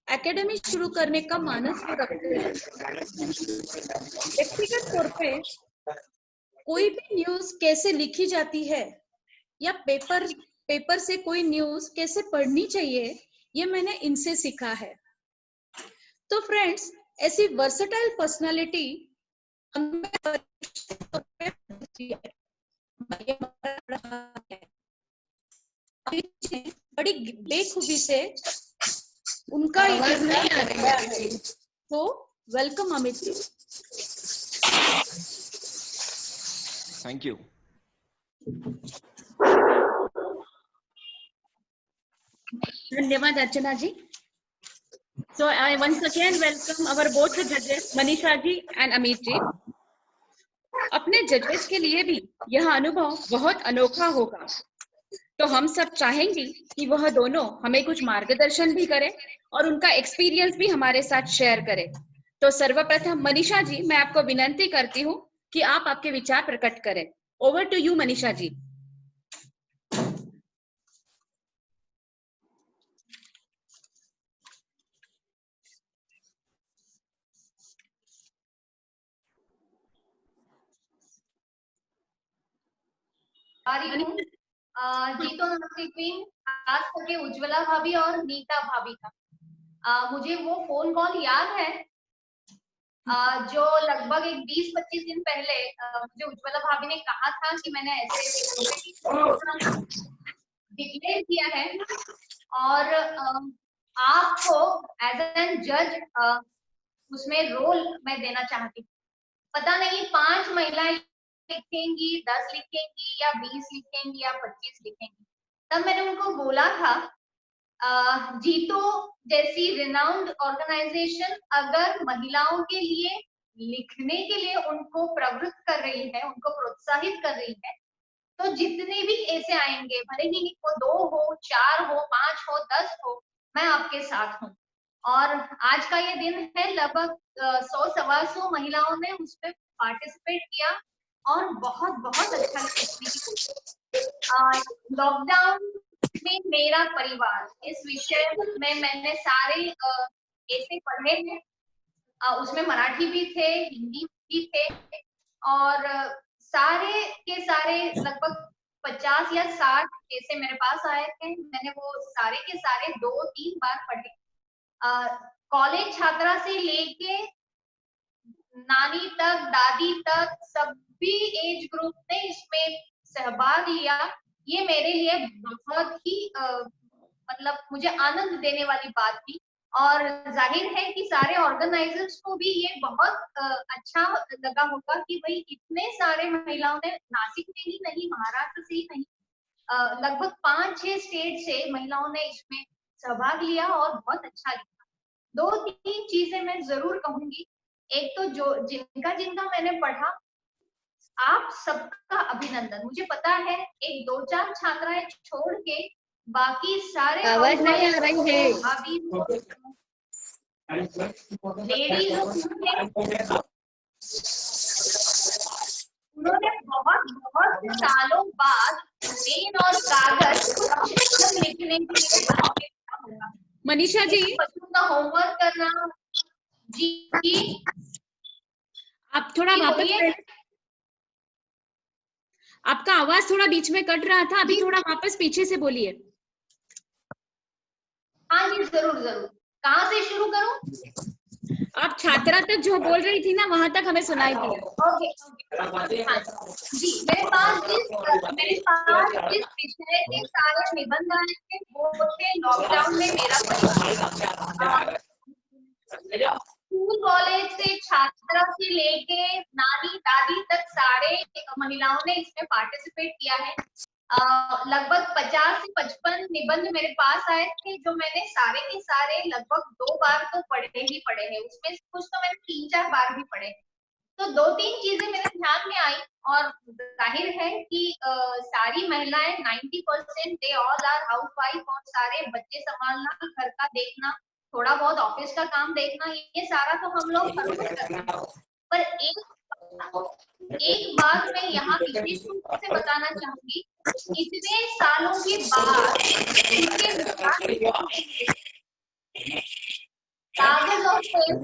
एकेडमी शुरू करने का मानस रखते हैं। व्यक्तिगत तौर पे कोई भी न्यूज कैसे लिखी जाती है या पेपर से कोई न्यूज कैसे पढ़नी चाहिए, ये मैंने इनसे सीखा है। तो फ्रेंड्स, ऐसी वर्सेटाइल पर्सनालिटी हमें बड़ी बेखूबी से उनका है। तो welcome Amit ji. Thank you. धन्यवाद अर्चना जी। So I once again welcome our both the judges, Manisha ji and Amit ji. अपने जजेस के लिए भी यह अनुभव बहुत अनोखा होगा, तो हम सब चाहेंगे कि वह दोनों हमें कुछ मार्गदर्शन भी करें और उनका एक्सपीरियंस भी हमारे साथ शेयर करें। तो सर्वप्रथम मनीषा जी, मैं आपको विनंती करती हूँ कि आप आपके विचार प्रकट करें। ओवर टू यू मनीषा जी। जीतो नासिक क्वीन, खास करके उज्ज्वला भाभी और नीता भाभी का मुझे वो फोन कॉल याद है जो लगभग एक 20-25 दिन पहले मुझे उज्ज्वला भाभी ने कहा था कि मैंने ऐसे डिक्लेयर किया है और आपको एज एन जज उसमें रोल मैं देना चाहती हूँ। पता नहीं 5 महिलाएं लिखेंगी, 10 लिखेंगी या 20 लिखेंगी या 25 लिखेंगी। तब मैंने उनको बोला था जीतो जैसी रिनाउंड ऑर्गेनाइजेशन अगर महिलाओं के लिए लिखने के लिए उनको प्रवृत्त कर रही है, उनको प्रोत्साहित कर रही है, तो जितने भी ऐसे आएंगे, भले ही वो 2 हो, 4 हो, 5 हो, 10 हो, मैं आपके साथ हूँ। और आज का ये दिन है, लगभग 100-125 महिलाओं ने उसमें पार्टिसिपेट किया और बहुत बहुत अच्छा लगा। लॉकडाउन में मेरा परिवार इस विषय में मैंने सारे ऐसे पढ़े हैं, उसमें मराठी भी थे, हिंदी भी थे और सारे के सारे लगभग 50 या 60 ऐसे मेरे पास आए थे। मैंने वो सारे के सारे 2-3 बार पढ़े। कॉलेज छात्रा से लेके नानी तक, दादी तक, सभी एज ग्रुप ने इसमें सहभाग लिया। ये मेरे लिए बहुत ही मतलब मुझे आनंद देने वाली बात थी और जाहिर है कि सारे ऑर्गेनाइजर्स को भी ये बहुत अच्छा लगा होगा कि भाई इतने सारे महिलाओं ने, नासिक में ही नहीं, महाराष्ट्र से ही नहीं, लगभग 5-6 स्टेट से महिलाओं ने इसमें सहभाग लिया और बहुत अच्छा लिखा। 2-3 चीजें मैं जरूर कहूंगी। एक तो जो जिनका मैंने पढ़ा, आप सबका अभिनंदन। मुझे पता है एक 2-4 छात्राएं छोड़ के बाकी सारे आवाज नहीं आ रही है। भाभी लेडीज उन्होंने बहुत सालों बाद पेन और कागज लिखने के लिए मनीषा जी, बच्चों का होमवर्क करना। जी आप थोड़ा वापस, आपका आवाज थोड़ा बीच में कट रहा था, अभी थोड़ा वापस पीछे से बोलिए। हाँ जी, जरूर जरूर। कहाँ से शुरू करूं? आप छात्रा तक जो बोल रही थी ना, वहां तक हमें सुनाई दिया। ओके। हाँ जी, मेरे पास जिस विषय के सारे निबंध आए थे वो थे लॉकडाउन में मेरा परिवार। स्कूल कॉलेज से छात्रा से लेके नानी दादी तक सारे महिलाओं ने इसमें पार्टिसिपेट किया है। लगभग 50 से 55 निबंध मेरे पास आए थे जो मैंने सारे के सारे लगभग 2 बार तो पढ़े ही पढ़े हैं। उसमें कुछ तो मैंने 3-4 बार भी पढ़े। तो 2-3 चीजें मेरे ध्यान में आई और जाहिर है कि सारी महिलाएं 90% दे ऑल आर हाउसवाइफ और सारे बच्चे संभालना, घर का देखना, थोड़ा बहुत ऑफिस का काम देखना, ये सारा तो हम लोग कर सकते हैं। पर एक एक बात मैं यहाँ विशेष रूप से बताना चाहूंगी, इतने सालों के बाद कागज और पेन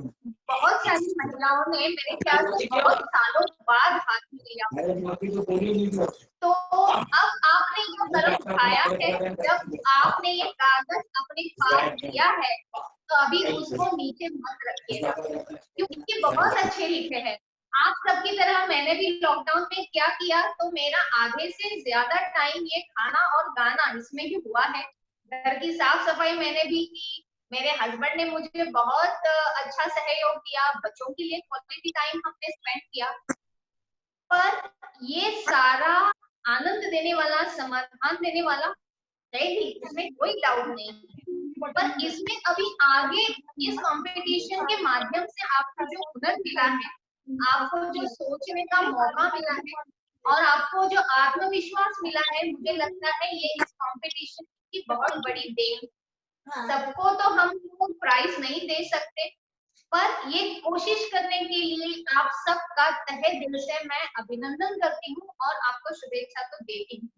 बहुत सारी महिलाओं ने मेरे ख्याल से बहुत सालों बाद हाथ में लिया। तो अब आपने जो कदम उठाया है, जब आपने ये कागज अपने पास लिया है, तो अभी उसको नीचे मत रखिएगा, क्योंकि बहुत अच्छे लिखे हैं। आप सबकी तरह मैंने भी लॉकडाउन में क्या किया, तो मेरा आधे से ज्यादा टाइम ये खाना और गाना इसमें भी हुआ है। घर की साफ सफाई मैंने भी की, मेरे हस्बैंड ने मुझे बहुत अच्छा सहयोग दिया, बच्चों के लिए क्वालिटी टाइम हमने स्पेंड किया। पर ये सारा आनंद देने वाला, समाधान देने वाला है भी, इसमें कोई डाउट नहीं है। पर इसमें अभी आगे इस कंपटीशन के माध्यम से आपको जो हुनर मिला है, आपको जो सोचने का मौका मिला है और आपको जो आत्मविश्वास मिला है, मुझे लगता है ये इस कंपटीशन की बहुत बड़ी देन। सबको तो हम प्राइज नहीं दे सकते, पर ये कोशिश करने के लिए आप सबका तहे दिल से मैं अभिनंदन करती हूँ और आपको शुभेच्छा तो देती हूँ।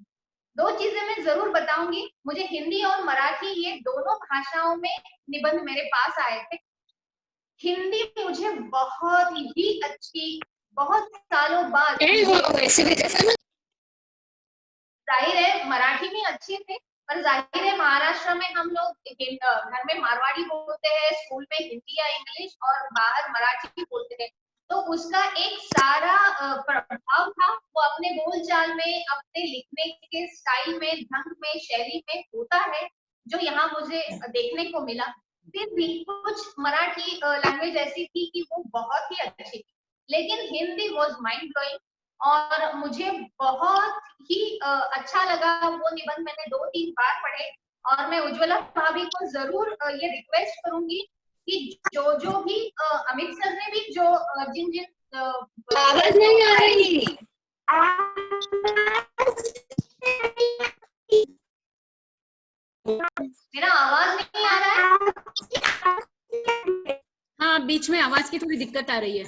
दो चीजें मैं जरूर बताऊंगी, मुझे हिंदी और मराठी ये दोनों भाषाओं में निबंध मेरे पास आए थे। हिंदी मुझे बहुत ही अच्छी, बहुत सालों बाद, जाहिर है मराठी में अच्छे थे, पर जाहिर है महाराष्ट्र में हम लोग घर में मारवाड़ी बोलते हैं, स्कूल में हिंदी या इंग्लिश और बाहर मराठी बोलते हैं, तो उसका एक सारा प्रभाव था, वो अपने बोलचाल में, अपने लिखने के स्टाइल में, ढंग में, शैली में होता है, जो यहाँ मुझे देखने को मिला। फिर भी कुछ मराठी लैंग्वेज ऐसी थी कि वो बहुत ही अच्छी थी, लेकिन हिंदी वॉज माइंड ब्लोइंग और मुझे बहुत ही अच्छा लगा। वो निबंध मैंने 2-3 बार पढ़े और मैं उज्ज्वला भाभी को जरूर ये रिक्वेस्ट करूंगी कि जो भी अमित सर ने भी जो जिन आवाज नहीं आ रही, मेरा आवाज नहीं आ रहा है? हाँ, बीच में आवाज की थोड़ी दिक्कत आ रही है।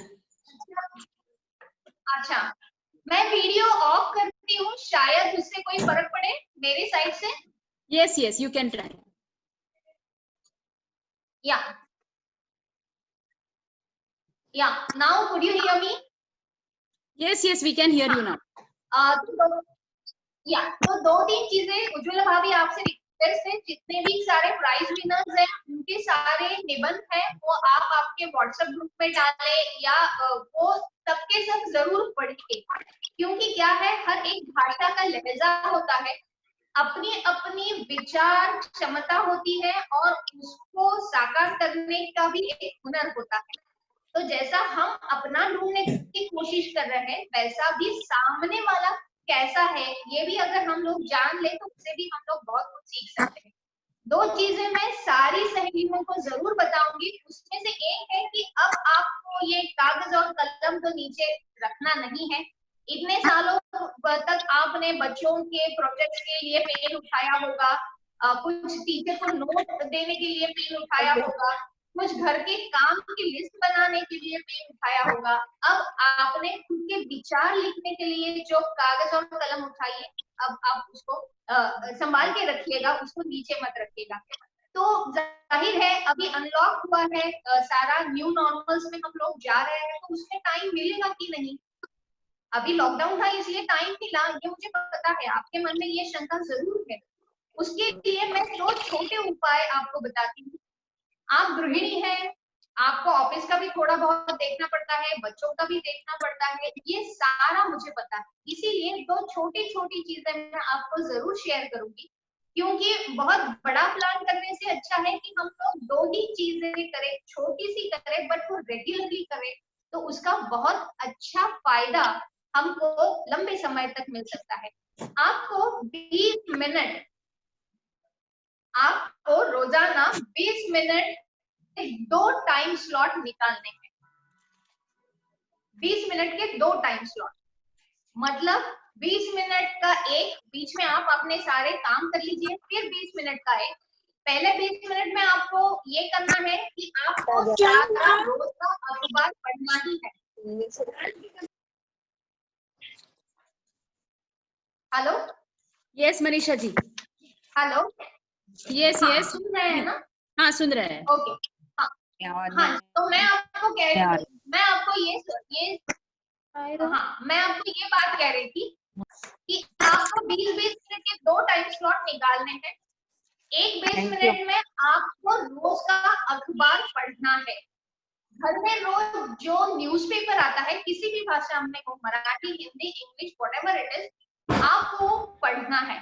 अच्छा, मैं वीडियो ऑफ करती हूँ, शायद उससे कोई फर्क पड़े मेरी साइड से। Yes, you can try. Yeah, now could you hear me? Yes, we can hear you now. तो 2-3 चीजें उज्ज्वला भाभी आपसे रिक्वेस्ट है, जितने भी सारे प्राइज विनर्स हैं उनके सारे निबंध हैं वो आप आपके व्हाट्सएप ग्रुप में डालें या वो सबके सब जरूर पढ़िए, क्योंकि क्या है, हर एक भाषा का लहजा होता है, अपनी अपनी विचार क्षमता होती है और उसको साकार करने का भी एक हुनर होता है। तो जैसा हम अपना ढूंढने की कोशिश कर रहे हैं, वैसा भी सामने वाला कैसा है ये भी अगर हम लोग जान ले तो उससे भी हम लोग बहुत कुछ सीख सकते हैं। 2 चीजें मैं सारी सहेलियों को जरूर बताऊंगी, उसमें से एक है कि अब आपको ये कागज और कलम तो नीचे रखना नहीं है। इतने सालों तक आपने बच्चों के प्रोजेक्ट के लिए पेन उठाया होगा, कुछ टीचर को नोट देने के लिए पेन उठाया होगा, कुछ घर के काम की लिस्ट बनाने के लिए पेन उठाया होगा। अब आपने खुद के विचार लिखने के लिए जो कागज और कलम उठाइए, अब आप उसको संभाल के रखिएगा, उसको नीचे मत रखिएगा। तो जाहिर है अभी अनलॉक हुआ है, सारा न्यू नॉर्मल्स में हम लोग जा रहे हैं, तो उसमें टाइम मिलेगा कि नहीं। अभी लॉकडाउन था इसलिए टाइम मिला, ये मुझे पता है, आपके मन में ये शंका जरूर है। उसके लिए मैं 2 छोटे उपाय आपको बताती हूँ। आप गृहिणी हैं, आपको ऑफिस का भी थोड़ा बहुत देखना पड़ता है, बच्चों का भी देखना पड़ता है, ये सारा मुझे पता है, इसीलिए 2 छोटी छोटी चीजें मैं आपको जरूर शेयर करूंगी, क्योंकि बहुत बड़ा प्लान करने से अच्छा है कि हम लोग 2 ही चीजें करें, छोटी सी करें बट वो रेगुलरली करें, तो उसका बहुत अच्छा फायदा हमको लंबे समय तक मिल सकता है। आपको 20 मिनट, आपको रोजाना 20 मिनट 2 टाइम स्लॉट निकालने हैं। 20 मिनट के 2 टाइम स्लॉट, मतलब 20 मिनट का एक, बीच में आप अपने सारे काम कर लीजिए, फिर 20 मिनट का एक। पहले 20 मिनट में आपको ये करना है कि आपको सारा रोज का अखबार पढ़ना ही है। Hello, yes Manisha ji, hello, yes हाँ, यस, सुन रहे हैं ना? हाँ सुन रहे हैं। ओके, हाँ हाँ, तो मैं आपको कह रही थी, मैं आपको ये बात कह रही थी कि आपको 20-20 मिनट के 2 टाइम स्लॉट निकालने हैं। एक 20 मिनट में आपको रोज का अखबार पढ़ना है। घर में रोज जो न्यूज़पेपर आता है किसी भी भाषा में हो, Marathi, Hindi, English, whatever it is, आपको पढ़ना है।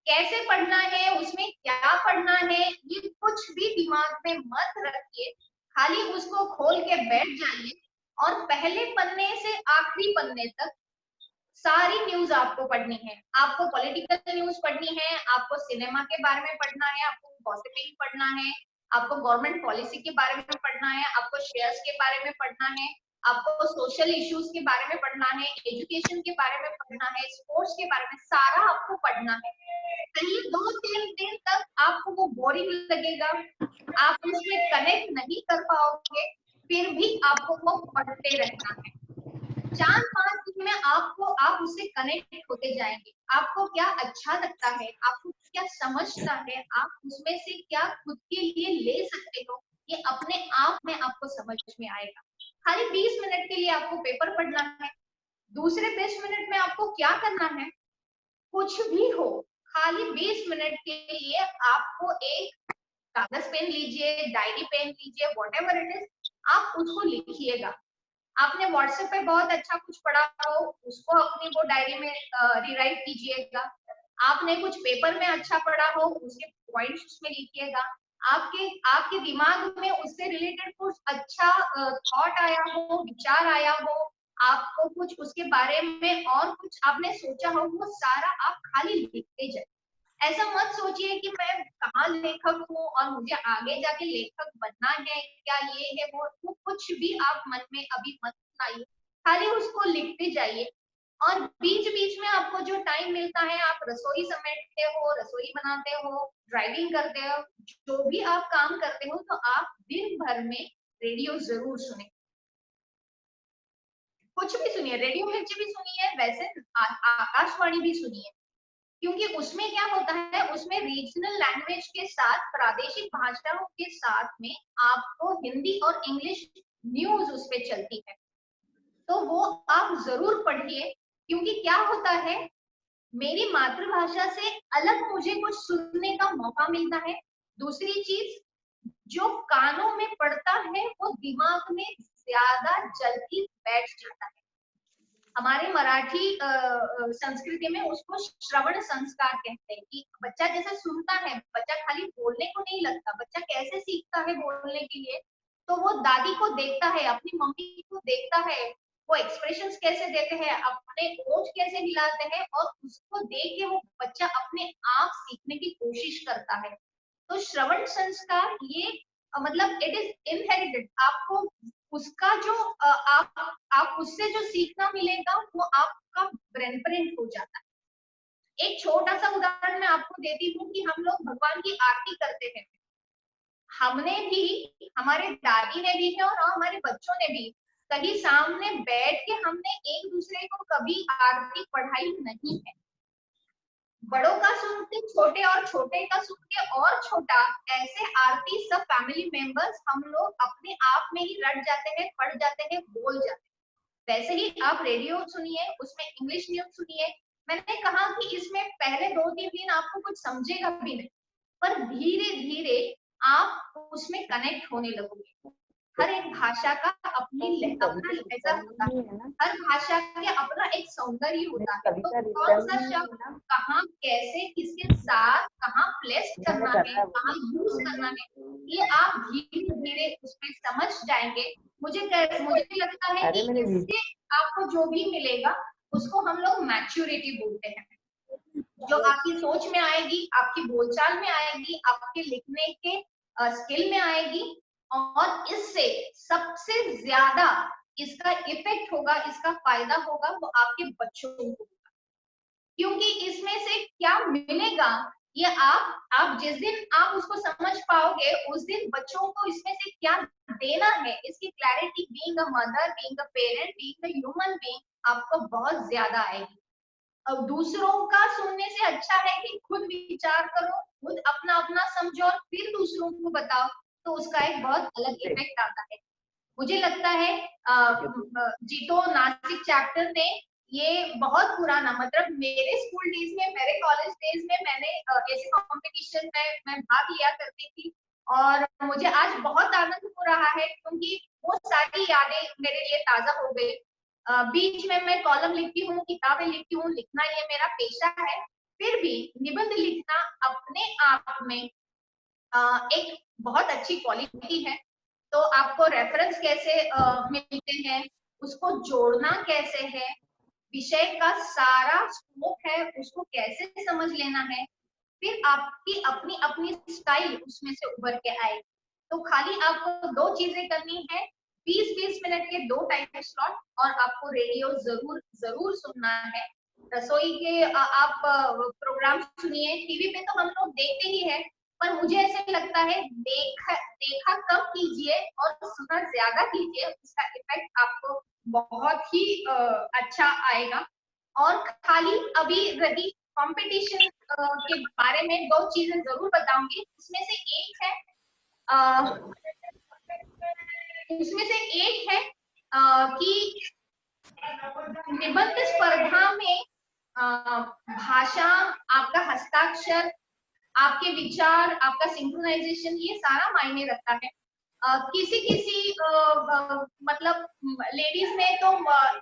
कैसे पढ़ना है, उसमें क्या पढ़ना है, ये कुछ भी दिमाग में मत रखिए, खाली उसको खोल के बैठ जाइए और पहले पन्ने से आखिरी पन्ने तक सारी न्यूज आपको पढ़नी है। आपको पॉलिटिकल न्यूज पढ़नी है, आपको सिनेमा के बारे में पढ़ना है, आपको गॉसिपिंग पढ़ना है, आपको गवर्नमेंट पॉलिसी के बारे में पढ़ना है, आपको शेयर्स के बारे में पढ़ना है, आपको सोशल इश्यूज के बारे में पढ़ना है, एजुकेशन के बारे में पढ़ना है, स्पोर्ट्स के बारे में, सारा आपको पढ़ना है। पहले 2-3 दिन तक आपको वो बोरिंग लगेगा, आप उसमें कनेक्ट नहीं कर पाओगे, फिर भी आपको वो पढ़ते रहना है। 4-5 दिन में आप उससे कनेक्ट होते जाएंगे। आपको क्या अच्छा लगता है, आपको क्या समझता है, आप उसमें से क्या खुद के लिए ले सकते हो, ये अपने आप में आपको समझ में आएगा। खाली 20 मिनट के लिए आपको पेपर पढ़ना है। दूसरे 20 मिनट में आपको क्या करना है, कुछ भी हो, खाली 20 मिनट के लिए आपको एक कागज पेन लीजिए, डायरी पेन लीजिए, व्हाटएवर इट इज, आप उसको लिखिएगा। आपने व्हाट्सएप पे बहुत अच्छा कुछ पढ़ा हो, उसको अपनी वो डायरी में रिराइट कीजिएगा। आपने कुछ पेपर में अच्छा पढ़ा हो, उसके पॉइंट्स उसमें लिखिएगा। आपके दिमाग में उससे रिलेटेड कुछ अच्छा थॉट आया हो, विचार आया हो, आपको कुछ उसके बारे में और कुछ आपने सोचा हो, वो सारा आप खाली लिखते जाए। ऐसा मत सोचिए कि मैं कहाँ लेखक हूँ और मुझे आगे जाके लेखक बनना है, क्या ये है वो कुछ भी आप मन में अभी मत लाइए, खाली उसको लिखते जाइए। और बीच बीच में आपको जो टाइम मिलता है, आप रसोई समेटते हो, रसोई बनाते हो, ड्राइविंग करते हो, जो भी आप काम करते हो, तो आप दिन भर में रेडियो जरूर सुने, कुछ भी सुनिए, रेडियो मिर्ची भी सुनिए, वैसे आकाशवाणी भी सुनिए, क्योंकि उसमें क्या होता है, उसमें रीजनल लैंग्वेज के साथ, प्रादेशिक भाषाओं के साथ में आपको हिंदी और इंग्लिश न्यूज उस पे चलती है, तो वो आप जरूर पढ़िए। क्योंकि क्या होता है, मेरी मातृभाषा से अलग मुझे कुछ सुनने का मौका मिलता है। दूसरी चीज, जो कानों में पड़ता है वो दिमाग में ज्यादा जल्दी बैठ जाता है। हमारे मराठी संस्कृति में उसको श्रवण संस्कार कहते हैं, कि बच्चा जैसे सुनता है, बच्चा खाली बोलने को नहीं लगता, बच्चा कैसे सीखता है बोलने के लिए, तो वो दादी को देखता है, अपनी मम्मी को देखता है, वो एक्सप्रेशंस कैसे देते हैं, अपने ओठ कैसे हिलाते हैं, और उसको देख के वो बच्चा अपने आप सीखने की कोशिश करता है। तो श्रवण संस्कार ये मतलब इट इज इनहेरिटेड, आपको उसका जो आप उससे जो सीखना मिलेगा वो आपका ब्रेन प्रिंट हो जाता है। एक छोटा सा उदाहरण मैं आपको देती हूँ कि हम लोग भगवान की आरती करते हैं, हमने भी, हमारे दादी ने भी है और हमारे बच्चों ने भी, कहीं सामने बैठ के हमने एक दूसरे को कभी आरती पढ़ाई नहीं है। बड़ों का सुन के छोटे और छोटे का सुन के और छोटा, ऐसे आरती सब फैमिली मेंबर्स हम लोग अपने आप में ही रट जाते हैं, पढ़ जाते हैं, बोल जाते हैं। वैसे ही आप रेडियो सुनिए, उसमें इंग्लिश न्यूज सुनिए। मैंने कहा कि इसमें पहले 2-3 दिन आपको कुछ समझेगा भी नहीं, पर धीरे धीरे आप उसमें कनेक्ट होने लगोगे। हर एक भाषा का अपना लहजा होता है, हर भाषा के अपना एक सौंदर्य होता है, तो कौन सा शब्द कहाँ, कैसे, किसके साथ कहाँ प्लेस करना है, कहाँ यूज करना है, ये आप धीरे धीरे उसमें समझ जाएंगे। मुझे लगता है कि इससे आपको जो भी मिलेगा उसको हम लोग मैच्योरिटी बोलते हैं, जो आपकी सोच में आएगी, आपकी बोलचाल में आएगी, आपके लिखने के स्किल में आएगी, और इससे सबसे ज्यादा इसका इफेक्ट होगा, इसका फायदा होगा वो आपके बच्चों को होगा। क्योंकि इसमें से क्या मिलेगा, ये आप जिस दिन आप उसको समझ पाओगे, उस दिन बच्चों को इसमें से क्या देना है, इसकी clarity, being a mother, being a parent, being a human being, आपको बहुत ज्यादा आएगी। दूसरों का सुनने से अच्छा है कि खुद विचार करो, खुद अपना अपना समझो और फिर दूसरों को बताओ, तो उसका एक बहुत अलग इफेक्ट आता है। मुझे लगता है जीतो नासिक चैप्टर ने ये बहुत पुराना, मतलब मेरे स्कूल डेज में, मेरे कॉलेज डेज में मैंने ऐसे कंपटीशन में मैं भाग लिया करती थी और मुझे आज बहुत आनंद हो रहा है क्योंकि वो सारी यादें मेरे लिए ताजा हो गई। बीच में मैं कॉलम लिखती हूँ, किताबें लिखती हूँ, लिखना ये मेरा पेशा है, फिर भी निबंध लिखना अपने आप में एक बहुत अच्छी क्वालिटी है। तो आपको रेफरेंस कैसे मिलते हैं, उसको जोड़ना कैसे है, विषय का सारा स्कोप है उसको कैसे समझ लेना है, फिर आपकी अपनी अपनी स्टाइल उसमें से उभर के आए। तो खाली आपको दो चीजें करनी है, 20-20 मिनट के 2 टाइम स्लॉट, और आपको रेडियो जरूर जरूर सुनना है। रसोई के आप प्रोग्राम सुनिए, टीवी पे तो हम लोग देखते ही हैं, पर मुझे ऐसे लगता है देखा कम कीजिए और सुना ज्यादा कीजिए, उसका इफेक्ट आपको बहुत ही अच्छा आएगा। और खाली अभी रही कंपटीशन के बारे में 2 चीजें जरूर बताऊंगी। उसमें से एक है कि निबंध स्पर्धा में भाषा, आपका हस्ताक्षर, आपके विचार, आपका सिंक्रोनाइजेशन, ये सारा मायने रखता है। किसी मतलब लेडीज ने तो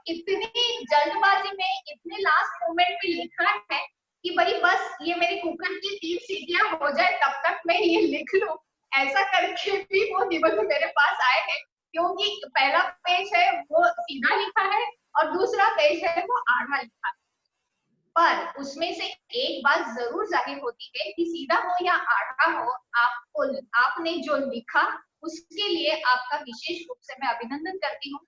इतनी जल्दबाजी में, इतने लास्ट मोमेंट पे लिखा है कि भाई बस ये मेरे कुकर की 3 सीटियां हो जाए तब तक मैं ये लिख लूं, ऐसा करके भी वो निबंध मेरे पास आए हैं, क्योंकि पहला पेज है वो सीधा लिखा है और दूसरा पेज है वो आधा लिखा है। पर उसमें से एक बात जरूर जाहिर होती है कि सीधा हो या आधा हो, आपने जो लिखा उसके लिए आपका विशेष रूप से मैं अभिनंदन करती हूँ।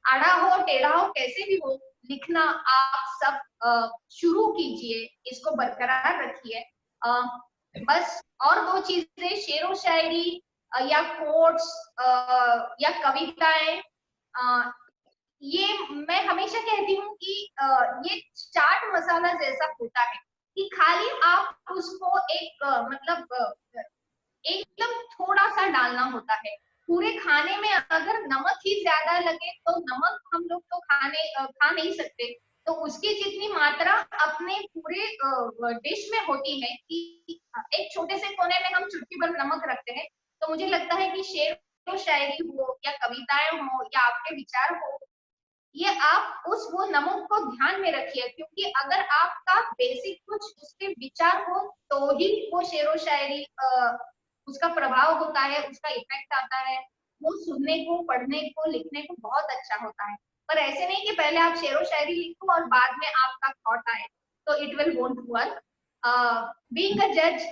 आड़ा हो टेढ़ा हो कैसे भी हो, लिखना आप सब शुरू कीजिए, इसको बरकरार रखिए। बस और 2 चीजें, शेर व शायरी या कोट्स या कविताएं, ये मैं हमेशा कहती हूँ कि ये चाट मसाला जैसा होता है कि खाली आप उसको एक मतलब एकदम थोड़ा सा डालना होता है। पूरे खाने में अगर नमक ही ज्यादा लगे तो नमक हम लोग तो खा नहीं सकते, तो उसकी जितनी मात्रा अपने पूरे डिश में होती है कि एक छोटे से कोने में हम चुटकी भर नमक रखते हैं। तो मुझे लगता है कि शेर व शायरी हो या कविताएं हो या आपके विचार हो, ये आप वो नमक को ध्यान में रखिए, क्योंकि अगर आपका बेसिक कुछ उसके विचार हो तो ही वो शेर व शायरी उसका प्रभाव होता है, उसका इफेक्ट आता है, वो सुनने को, पढ़ने को, लिखने को बहुत अच्छा होता है। पर ऐसे नहीं कि पहले आप शेर व शायरी लिखो और बाद में आपका थॉट आए, तो it will won't work. Being a जज,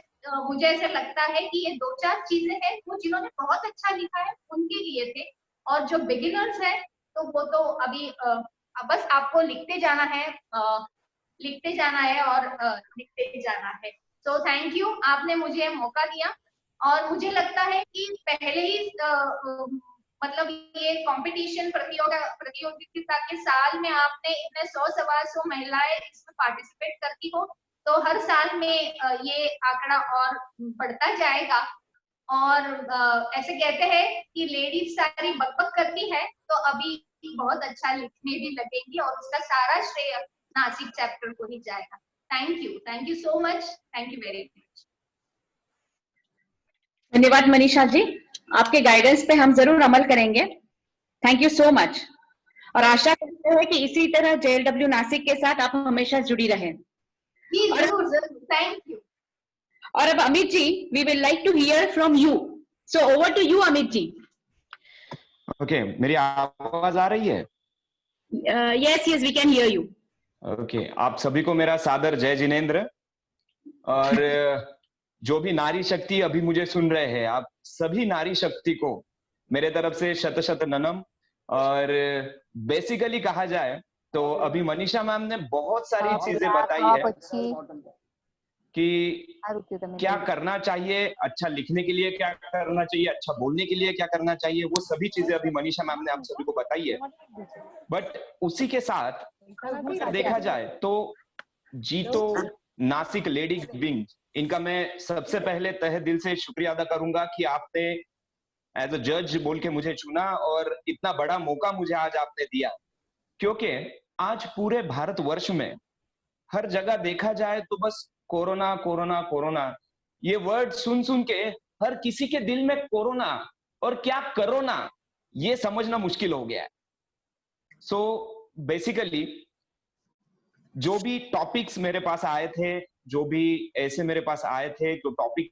मुझे ऐसा लगता है कि ये 2-4 चीजें हैं वो जिन्होंने बहुत अच्छा लिखा है उनके लिए थे, और जो बिगिनर्स है तो वो तो अभी बस आपको लिखते जाना है और लिखते जाना है। सो थैंक यू, आपने मुझे मौका दिया। और मुझे लगता है कि पहले ही मतलब ये कंपटीशन प्रतियोगिता के साल में आपने इतने 100-125 महिलाएं इसमें पार्टिसिपेट करती हो, तो हर साल में ये आंकड़ा और बढ़ता जाएगा। और ऐसे कहते हैं कि लेडीज सारी बकबक करती है, तो अभी बहुत अच्छा लिखने भी लगेंगी और उसका सारा श्रेय नासिक चैप्टर को ही जाएगा। Thank you so much, thank you very much. धन्यवाद मनीषा जी, आपके गाइडेंस पे हम जरूर अमल करेंगे। थैंक यू सो मच, और आशा करते हैं कि इसी तरह JLW नासिक के साथ आप हमेशा जुड़ी रहें। Thank you. और अब Amit ji, we will like to hear from you, so over to you Amit ji. Okay, मेरी आवाज आ रही है? Yes, we can hear you. Okay, आप सभी को मेरा सादर जय जिनेंद्र। और जो भी नारी शक्ति अभी मुझे सुन रहे हैं, आप सभी नारी शक्ति को मेरे तरफ से शत शत नमन। और बेसिकली कहा जाए तो अभी मनीषा मैम ने बहुत सारी चीजें बताई है कि क्या करना चाहिए अच्छा लिखने के लिए, क्या करना चाहिए अच्छा बोलने के लिए, क्या करना चाहिए, वो सभी चीजें अभी मनीषा मैम ने आप सभी को बताई है। बट उसी के साथ अगर देखा जाए तो जीतो नासिक लेडीज विंग, इनका मैं सबसे पहले तहे दिल से शुक्रिया अदा करूंगा कि आपने एज अ जज बोल के मुझे चुना और इतना बड़ा मौका मुझे आज आपने दिया, क्योंकि आज पूरे भारतवर्ष में हर जगह देखा जाए तो बस कोरोना कोरोना कोरोना, ये वर्ड सुन सुन के हर किसी के दिल में कोरोना और क्या करोना ये समझना मुश्किल हो गया है। सो बेसिकली जो भी टॉपिक्स मेरे पास आए थे, जो भी ऐसे मेरे पास आए थे जो टॉपिक